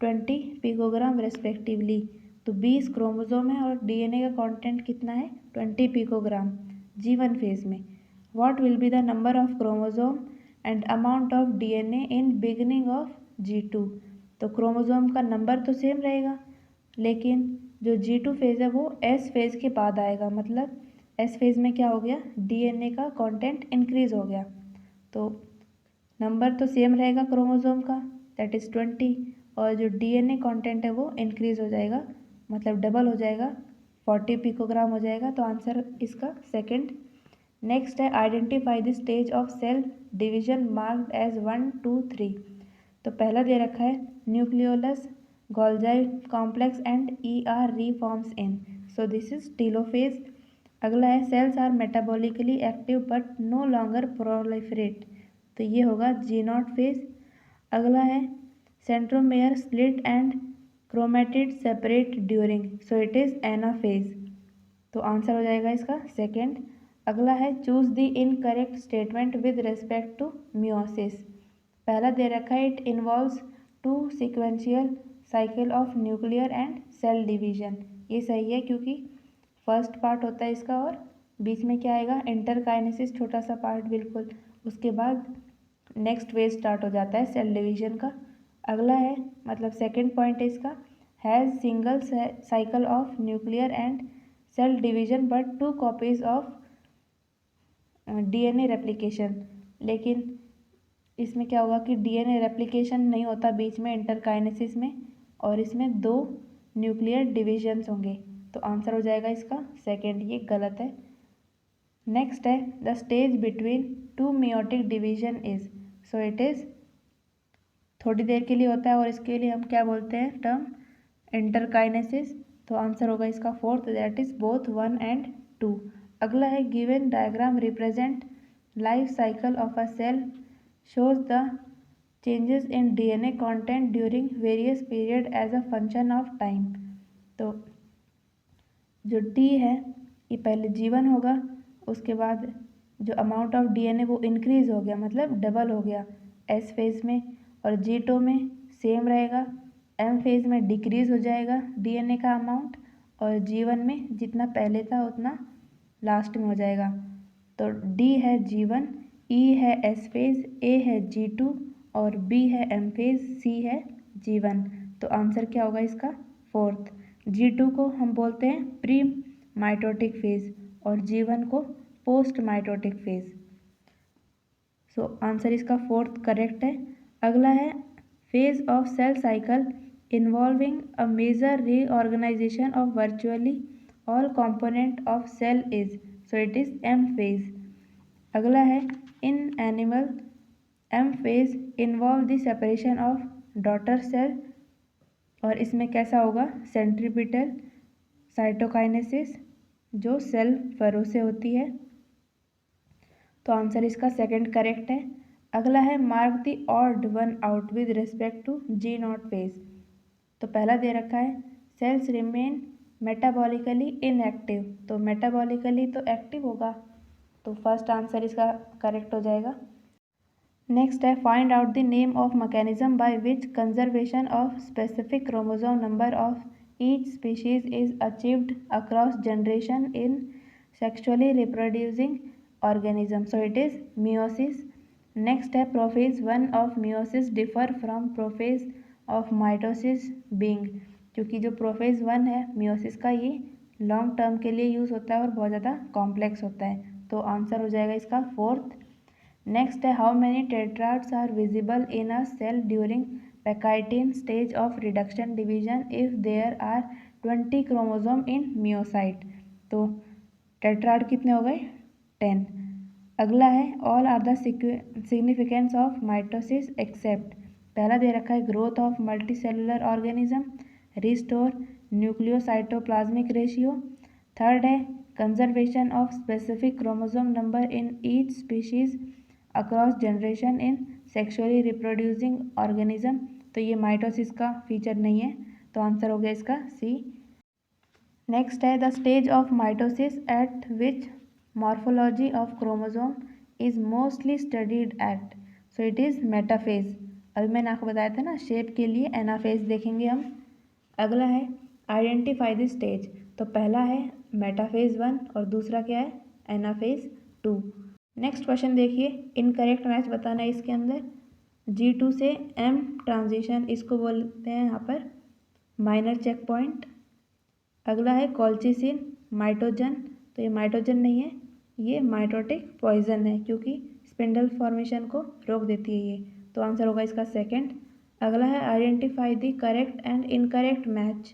20 picogram respectively. तो 20 क्रोमोसोम है और DNA का कंटेंट कितना है 20 पिकोग्राम G1 फेज में। What will be the number of chromosome and amount of DNA in beginning of G2। तो chromosome का number तो सेम रहेगा, लेकिन जो G2 फेज़ है वो S फेज़ के बाद आएगा। मतलब S फेज़ में क्या हो गया, DNA का कंटेंट इंक्रीज हो गया। तो नंबर तो सेम रहेगा क्रोमोसोम का, दैट इज़ 20, और जो DNA कंटेंट है वो इंक्रीज हो जाएगा, मतलब डबल हो जाएगा, 40 पिकोग्राम हो जाएगा। तो आंसर इसका सेकंड। नेक्स्ट है identify the stage of cell division marked as 1, 2, 3। तो पहला दे रखा है nucleolus, Golgi complex and ER reforms in, so this is telophase. अगला है cells are metabolically active but no longer proliferate, तो ये होगा G0 फेज। अगला है centromere split and chromatid separate during, so it is anaphase, तो answer हो जाएगा इसका सेकंड। अगला है choose the incorrect statement with respect to meiosis. पहला दे रखा है it involves 2 sequential cycle of nuclear and cell division, ये सही है क्योंकि फर्स्ट पार्ट होता है इसका और बीच में क्या आएगा, इंटरकाइनेसिस, छोटा सा पार्ट बिल्कुल, उसके बाद नेक्स्ट फेज स्टार्ट हो जाता है सेल डिवीजन का। अगला है मतलब सेकंड पॉइंट है इसका, has single cycle of nuclear and cell division but 2 copies of DNA replication, लेकिन इसमें क्या होगा कि DNA रेप्लिकेशन नहीं होता बीच में इंटरकाइनेसिस में, और इसमें 2 न्यूक्लियर डिविजन्स होंगे, तो आंसर हो जाएगा इसका सेकंड, ये गलत है। नेक्स्ट है the stage between 2 meiotic division is, so it is थोड़ी देर के लिए होता है और इसके लिए हम क्या बोलते हैं टर्म, इंटरकाइनेसिस, तो आंसर होगा इसका fourth, that is both 1 and 2। अगला है given diagram represent life cycle of a cell shows the changes in DNA content during various period as a function of time. तो जो D है ये पहले G1 होगा, उसके बाद जो अमाउंट ऑफ DNA वो इंक्रीज हो गया, मतलब डबल हो गया S फेज में, और G2 में सेम रहेगा, M फेज में डिक्रीज हो जाएगा DNA का अमाउंट, और G1 में जितना पहले था उतना लास्ट में हो जाएगा। तो D है G1, E है S फेज, A है G2 और B है M फेज, C है G1, तो आंसर क्या होगा इसका फोर्थ। G2 को हम बोलते हैं प्री माइटोटिक फेज और G1 को post mitotic phase, so answer इसका फोर्थ करेक्ट है। अगला है phase of cell cycle involving a major reorganisation of virtually all component of cell is, so it is M phase. अगला है in animal M phase involve the separation of daughter cell, और इसमें कैसा होगा, centripetal cytokinesis जो cell furrow से होती है, तो आंसर इसका सेकंड करेक्ट है। अगला है mark the odd one out with respect to G0 phase. तो पहला दे रखा है सेल्स रिमेन मेटाबॉलिकली इनएक्टिव, तो मेटाबॉलिकली तो एक्टिव होगा, तो फर्स्ट आंसर इसका करेक्ट हो जाएगा। नेक्स्ट है find out the name of mechanism by which conservation of specific chromosome number of each species is achieved across generation in sexually reproducing organism, so it is meiosis। next है prophase 1 of meiosis differ from prophase of mitosis being, क्योंकि जो prophase 1 है meiosis का ये long term के लिए use होता है और बहुत ज़्यादा कॉम्प्लेक्स होता है, तो आंसर हो जाएगा इसका फोर्थ। नेक्स्ट है how many tetrads are visible in a cell during pachytene stage of reduction division if there are 20 chromosome in meiocyte, तो टेट्राड कितने हो गए 10। अगला है all are the significance of mitosis except, पहला दे रखा है growth of multi cellular organism, restore nucleocytoplasmic ratio, third है conservation of specific chromosome number in each species across generation in sexually reproducing organism, तो ये माइटोसिस का feature नहीं है, तो आंसर हो गया इसका सी। नेक्स्ट है the stage of mitosis eight which morphology of chromosome is mostly studied at, so it is metaphase। अभी मैंने आपको बताया था ना शेप के लिए एनाफेज देखेंगे हम। अगला है आइडेंटिफाई द स्टेज, तो पहला है मेटाफेज 1 और दूसरा क्या है एनाफेज 2। नेक्स्ट क्वेश्चन देखिए इनकरेक्ट मैच बताना है इसके अंदर। G2 से M ट्रांजिशन, इसको बोलते हैं यहाँ पर माइनर चेक पॉइंट। अगला है कॉल्चिसिन माइटोजन, तो ये माइटोजन नहीं है, ये माइटोटिक पॉइजन है क्योंकि स्पिंडल फॉर्मेशन को रोक देती है ये, तो आंसर होगा इसका सेकंड। अगला है identify the correct and incorrect match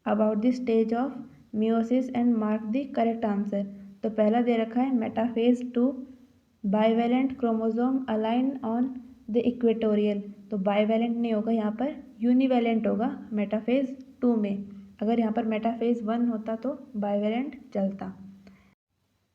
about the stage of meiosis and mark the correct answer. तो पहला दे रखा है metaphase 2 bivalent chromosome align on the equatorial, तो बाइवेलेंट नहीं होगा यहाँ पर, यूनिवेलेंट होगा मेटाफेज 2 में। अगर यहाँ पर मेटाफेज 1 होता तो बाइवेलेंट चलता।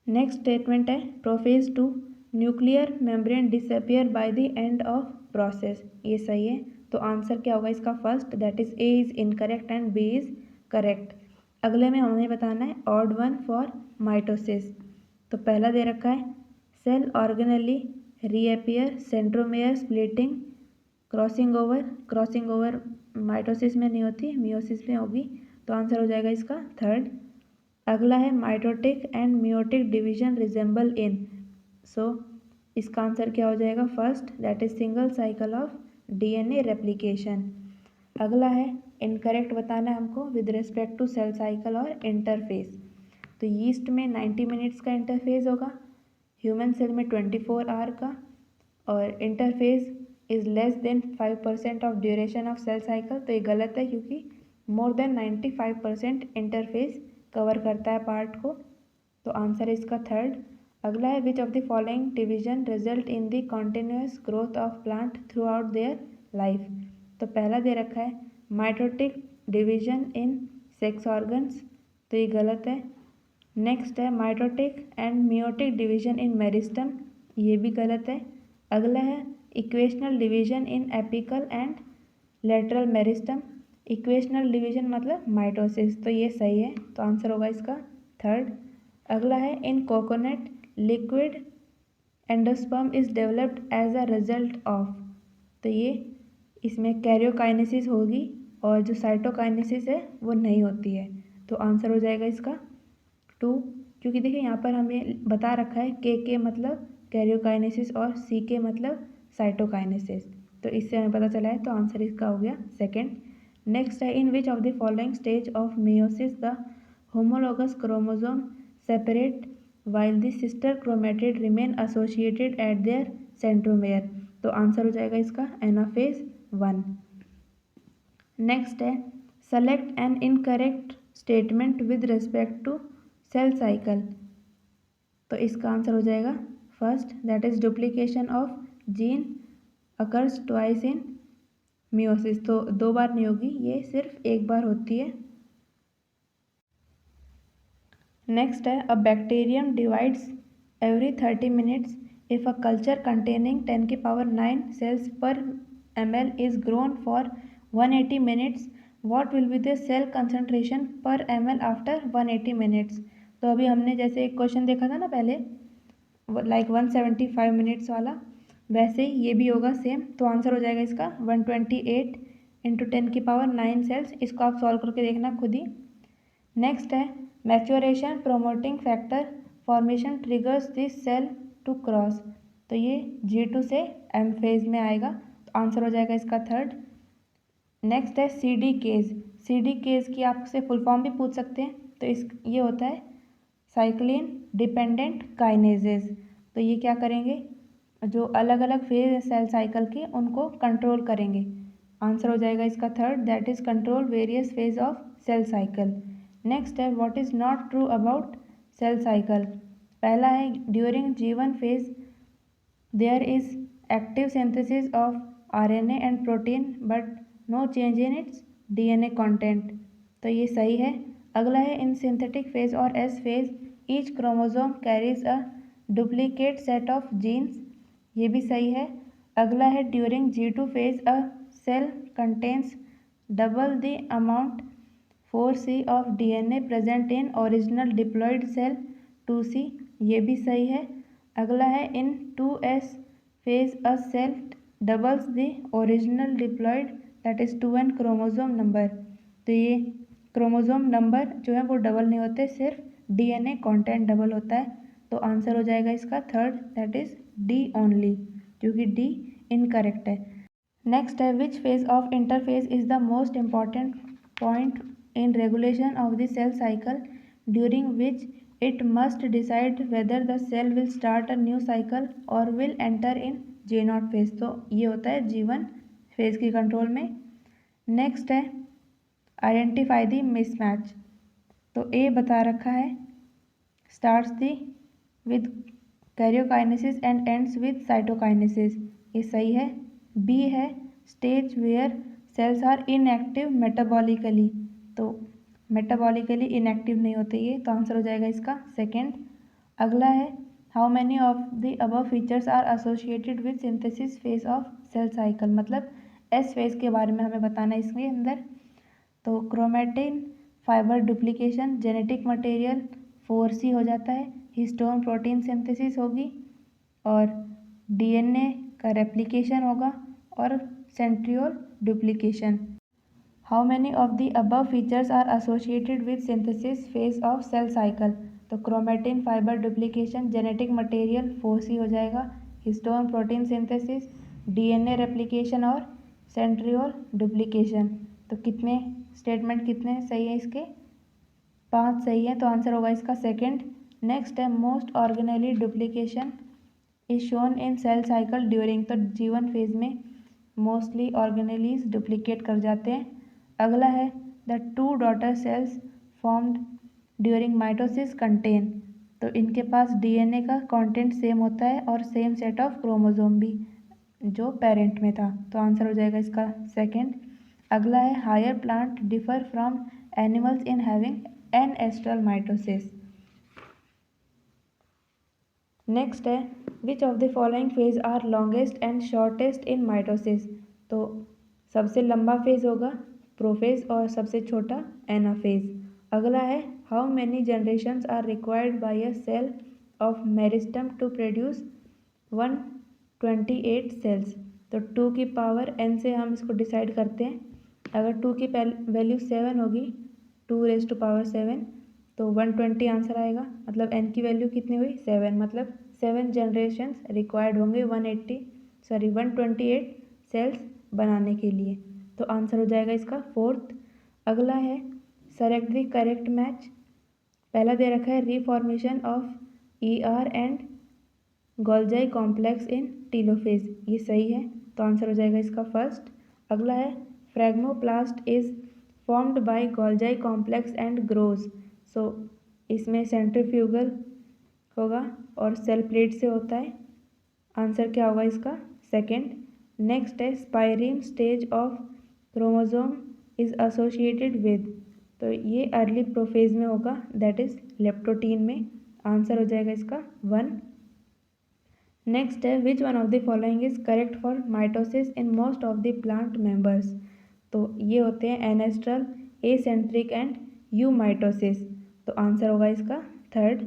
नेक्स्ट स्टेटमेंट है prophase 2 nuclear membrane disappear by the end of process, ये सही है। तो आंसर क्या होगा इसका first, that is A is incorrect and B is correct. अगले में हमें बताना है ऑड वन फॉर माइटोसिस। तो पहला दे रखा है cell organelle reappear centromere splitting crossing over mitosis में नहीं होती, मियोसिस में होगी, तो आंसर हो जाएगा इसका थर्ड। अगला है mitotic and meiotic division resemble in, so इसका आंसर क्या हो जाएगा first, that is single cycle of DNA replication. अगला है इनकरेक्ट बताना है हमको with respect to cell cycle और इंटरफेस। तो यीस्ट में 90 मिनट्स का इंटरफेस होगा, ह्यूमन सेल में 24 आवर का, और interphase is less than 5% of duration of cell cycle, तो ये गलत है क्योंकि मोर देन 95% इंटरफेस कवर करता है पार्ट को, तो आंसर है इसका थर्ड। अगला है which of the following division result in the continuous growth of plant through out their life. तो पहला दे रखा है mitotic division in sex organs, तो ये गलत है। नेक्स्ट है mitotic and meiotic division in meristem, ये भी गलत है। अगला है equational division in apical and lateral meristem, equational division मतलब माइटोसिस, तो ये सही है, तो आंसर होगा इसका थर्ड। अगला है in coconut liquid endosperm is developed as a result of, तो ये इसमें कैरियोकाइनेसिस होगी और जो साइटोकाइनेसिस है वो नहीं होती है, तो आंसर हो जाएगा इसका 2, क्योंकि देखिए यहाँ पर हमें बता रखा है के मतलब कैरियोकाइनेसिस और सी के मतलब साइटोकाइनेसिस, तो इससे हमें पता चला है, तो आंसर इसका हो गया सेकंड। नेक्स्ट है in which of the following stage of meiosis the homologous chromosome separate while the sister chromatid remain associated at their centromere, तो आंसर हो जाएगा इसका एनाफेज 1। नेक्स्ट है select an incorrect statement with respect to cell cycle, तो इसका answer हो जाएगा first, that is duplication of gene occurs twice in meiosis, तो 2 बार नहीं होगी, ये सिर्फ 1 बार होती है। नेक्स्ट है a bacterium divides every 30 minutes if a culture containing 10 की power 9 cells per ml is grown for 180 minutes, what will be the cell concentration per ml after 180 minutes. तो अभी हमने जैसे एक क्वेश्चन देखा था ना पहले, लाइक 175 मिनट्स वाला, वैसे ही ये भी होगा सेम, तो आंसर हो जाएगा इसका 128 इंटू 10 की पावर 9 सेल्स, इसको आप सॉल्व करके देखना खुद ही। नेक्स्ट है maturation promoting factor formation triggers this cell to cross, तो ये G2 से M फेज में आएगा, तो आंसर हो जाएगा इसका थर्ड। नेक्स्ट है CD केज की आपसे फुल फॉर्म भी पूछ सकते हैं, तो इस ये होता है साइक्लिन डिपेंडेंट काइनेजेस, तो ये क्या करेंगे, जो अलग अलग फेज सेल साइकिल के उनको कंट्रोल करेंगे, आंसर हो जाएगा इसका third, that is control various phase of cell cycle. Next है what is not true about cell cycle. पहला है during G1 phase there is active synthesis of RNA and protein but no change in its DNA content, तो ये सही है। अगला है in synthetic phase और S phase each chromosome carries a duplicate set of genes, ये भी सही है। अगला है during G2 phase a cell contains double the amount 4C of DNA present in original diploid cell 2C, ये भी सही है। अगला है in 2S phase a cell doubles the original diploid that is 2N chromosome number, तो ये chromosome number जो है वो डबल नहीं होते, सिर्फ DNA कंटेंट डबल होता है, तो आंसर हो जाएगा इसका third, that is D only, क्योंकि D इनकरेक्ट है। नेक्स्ट है which phase of interphase is the most important point in regulation of the cell cycle during which it must decide whether the cell will start a new cycle और will enter in J0 phase. तो ये होता है G1 phase की control में। Next है identify the mismatch. तो ए बता रखा है starts the with karyokinesis and ends with cytokinesis, ये सही है। बी है stage where cells are inactive metabolically, तो मेटाबॉलिकली इनएक्टिव नहीं होते ये, तो आंसर हो जाएगा इसका सेकेंड। अगला है how many of the above features are associated with synthesis phase of cell cycle, मतलब एस फेज के बारे में हमें बताना है इसके अंदर। तो chromatin fibre duplication, genetic material 4C हो जाता है, हिस्टोन प्रोटीन सिंथेसिस होगी और DNA का रेप्लिकेशन होगा और centriole duplication. How many of the above features are associated with synthesis phase of cell cycle, तो chromatin fibre duplication, genetic material 4C हो जाएगा, histone protein synthesis, DNA replication और centriole duplication. तो कितने statement कितने सही है इसके, 5 सही है, तो आंसर होगा इसका सेकंड। नेक्स्ट है most organelle duplication is shown in cell cycle during, तो G1 फेज में मोस्टली ऑर्गेनेलीज डुप्लीकेट कर जाते हैं। अगला है the 2 daughter cells formed during mitosis contain, तो इनके पास DNA का कंटेंट सेम होता है और सेम सेट ऑफ क्रोमोसोम भी जो पेरेंट में था, तो आंसर हो जाएगा इसका सेकंड। अगला है higher plant differ from animals in having anastral mitosis. Next है which of the following phase are longest and shortest in mitosis, तो सबसे लंबा फेज होगा प्रोफेज और सबसे छोटा एनाफेज। अगला है how many generations are required by a cell of meristem to produce 128 cells, तो 2 की पावर n से हम इसको डिसाइड करते हैं। अगर 2 की वैल्यू 7 होगी 2⁻7, तो 120 आंसर आएगा, मतलब n की वैल्यू कितनी हुई 7, मतलब 7 जनरेशन्स रिक्वायर्ड होंगे 128 सेल्स बनाने के लिए, तो आंसर हो जाएगा इसका फोर्थ। अगला है सेलेक्ट द करेक्ट मैच। पहला दे रखा है reformation of ER and Golgi complex in telophase, ये सही है, तो आंसर हो जाएगा इसका फर्स्ट। अगला है phragmoplast is formed by Golgi complex and grows, so इसमें सेंट्रीफ्यूगल होगा और सेल प्लेट से होता है, आंसर क्या होगा इसका सेकंड। नेक्स्ट है spireme stage of chromosome is associated with, तो ये अर्ली प्रोफेज में होगा, दैट इज लेप्टोटीन में, आंसर हो जाएगा इसका 1। नेक्स्ट है which one of the following is correct for mitosis in most of the plant members, तो ये होते हैं एनेस्ट्रल, एसेंट्रिक एंड यूमाइटोसिस, तो आंसर होगा इसका थर्ड।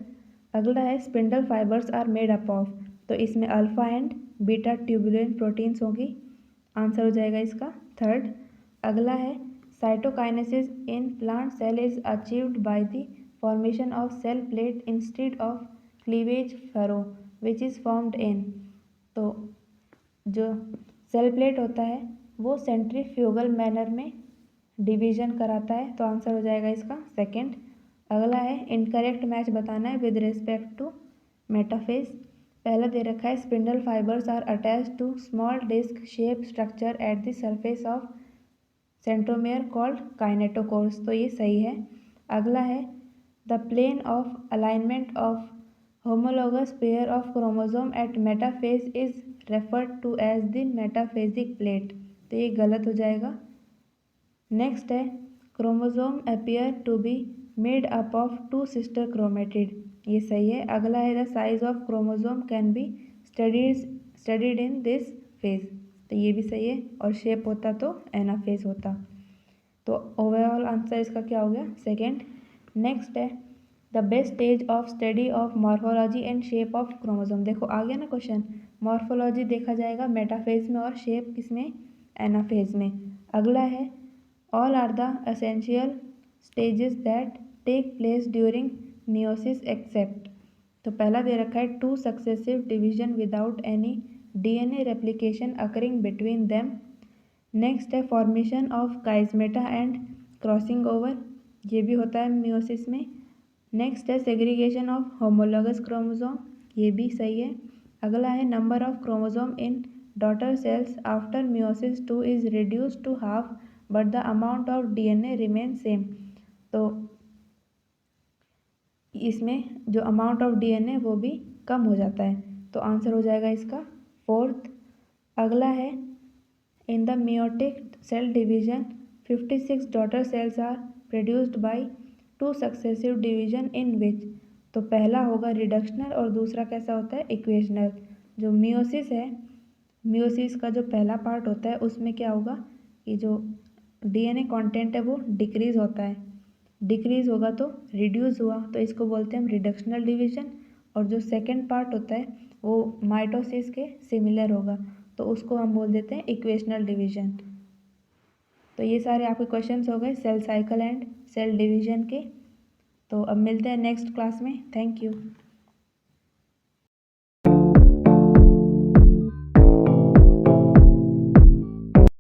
अगला है spindle fibres are made up of, तो इसमें alpha and beta tubulin proteins होगी, आंसर हो जाएगा इसका थर्ड। अगला है cytokinesis in plant cell is achieved by the formation of cell plate instead of cleavage furrow which is formed in, तो जो सेल प्लेट होता है वो सेंट्रीफ्यूगल मैनर में डिवीजन कराता है, तो आंसर हो जाएगा इसका सेकंड। अगला है इनकरेक्ट मैच बताना है विद रिस्पेक्ट टू मेटाफेज। पहला दे रखा है spindle fibres are attach to small disc shape structure at the surface of centromere called kinetochores, तो ये सही है। अगला है the plane of alignment of homologous pair of chromosome at metaphase is referred to as the metaphasic plate, तो ये गलत हो जाएगा। नेक्स्ट है chromosome appear to be made up of 2 sister chromatid, ये सही है। अगला है the size of chromosome can be studied in this phase, तो ये भी सही है, और शेप होता तो एनाफेज होता, तो ओवरऑल आंसर इसका क्या हो गया सेकेंड। नेक्स्ट है the best stage of study of morphology and shape of chromosome, देखो आ गया ना क्वेश्चन, मॉर्फोलॉजी देखा जाएगा मेटाफेज में और शेप किसमें एनाफेज में। अगला है all are the essential stages that take place during meiosis except, तो पहला दे रखा है 2 successive division without any DNA replication occurring between them. Next है formation of chiasmata and crossing over, ये भी होता है मियोसिस में। नेक्स्ट है सेग्रीगेशन ऑफ होमोलॉगस क्रोमोसोम, ये भी सही है। अगला है number of chromosome in daughter cells after meiosis 2 is reduce to half but the amount of DNA remain same. तो इसमें जो अमाउंट ऑफ DNA वो भी कम हो जाता है, तो आंसर हो जाएगा इसका 4th। अगला है in the meiotic cell division 56 daughter cells are produced by 2 successive division in which। तो पहला होगा रिडक्शनल और दूसरा कैसा होता है इक्वेशनल। जो मियोसिस है, मियोसिस का जो पहला पार्ट होता है उसमें क्या होगा कि जो DNA कंटेंट है वो डिक्रीज होता है, डिक्रीज होगा तो रिड्यूस हुआ, तो इसको बोलते हैं हम रिडक्शनल डिवीजन। और जो सेकेंड पार्ट होता है वो माइटोसिस के सिमिलर होगा, तो उसको हम बोल देते हैं इक्वेशनल डिवीजन। तो ये सारे आपके क्वेश्चंस हो गए cell cycle and cell division के। तो अब मिलते हैं नेक्स्ट क्लास में। Thank you.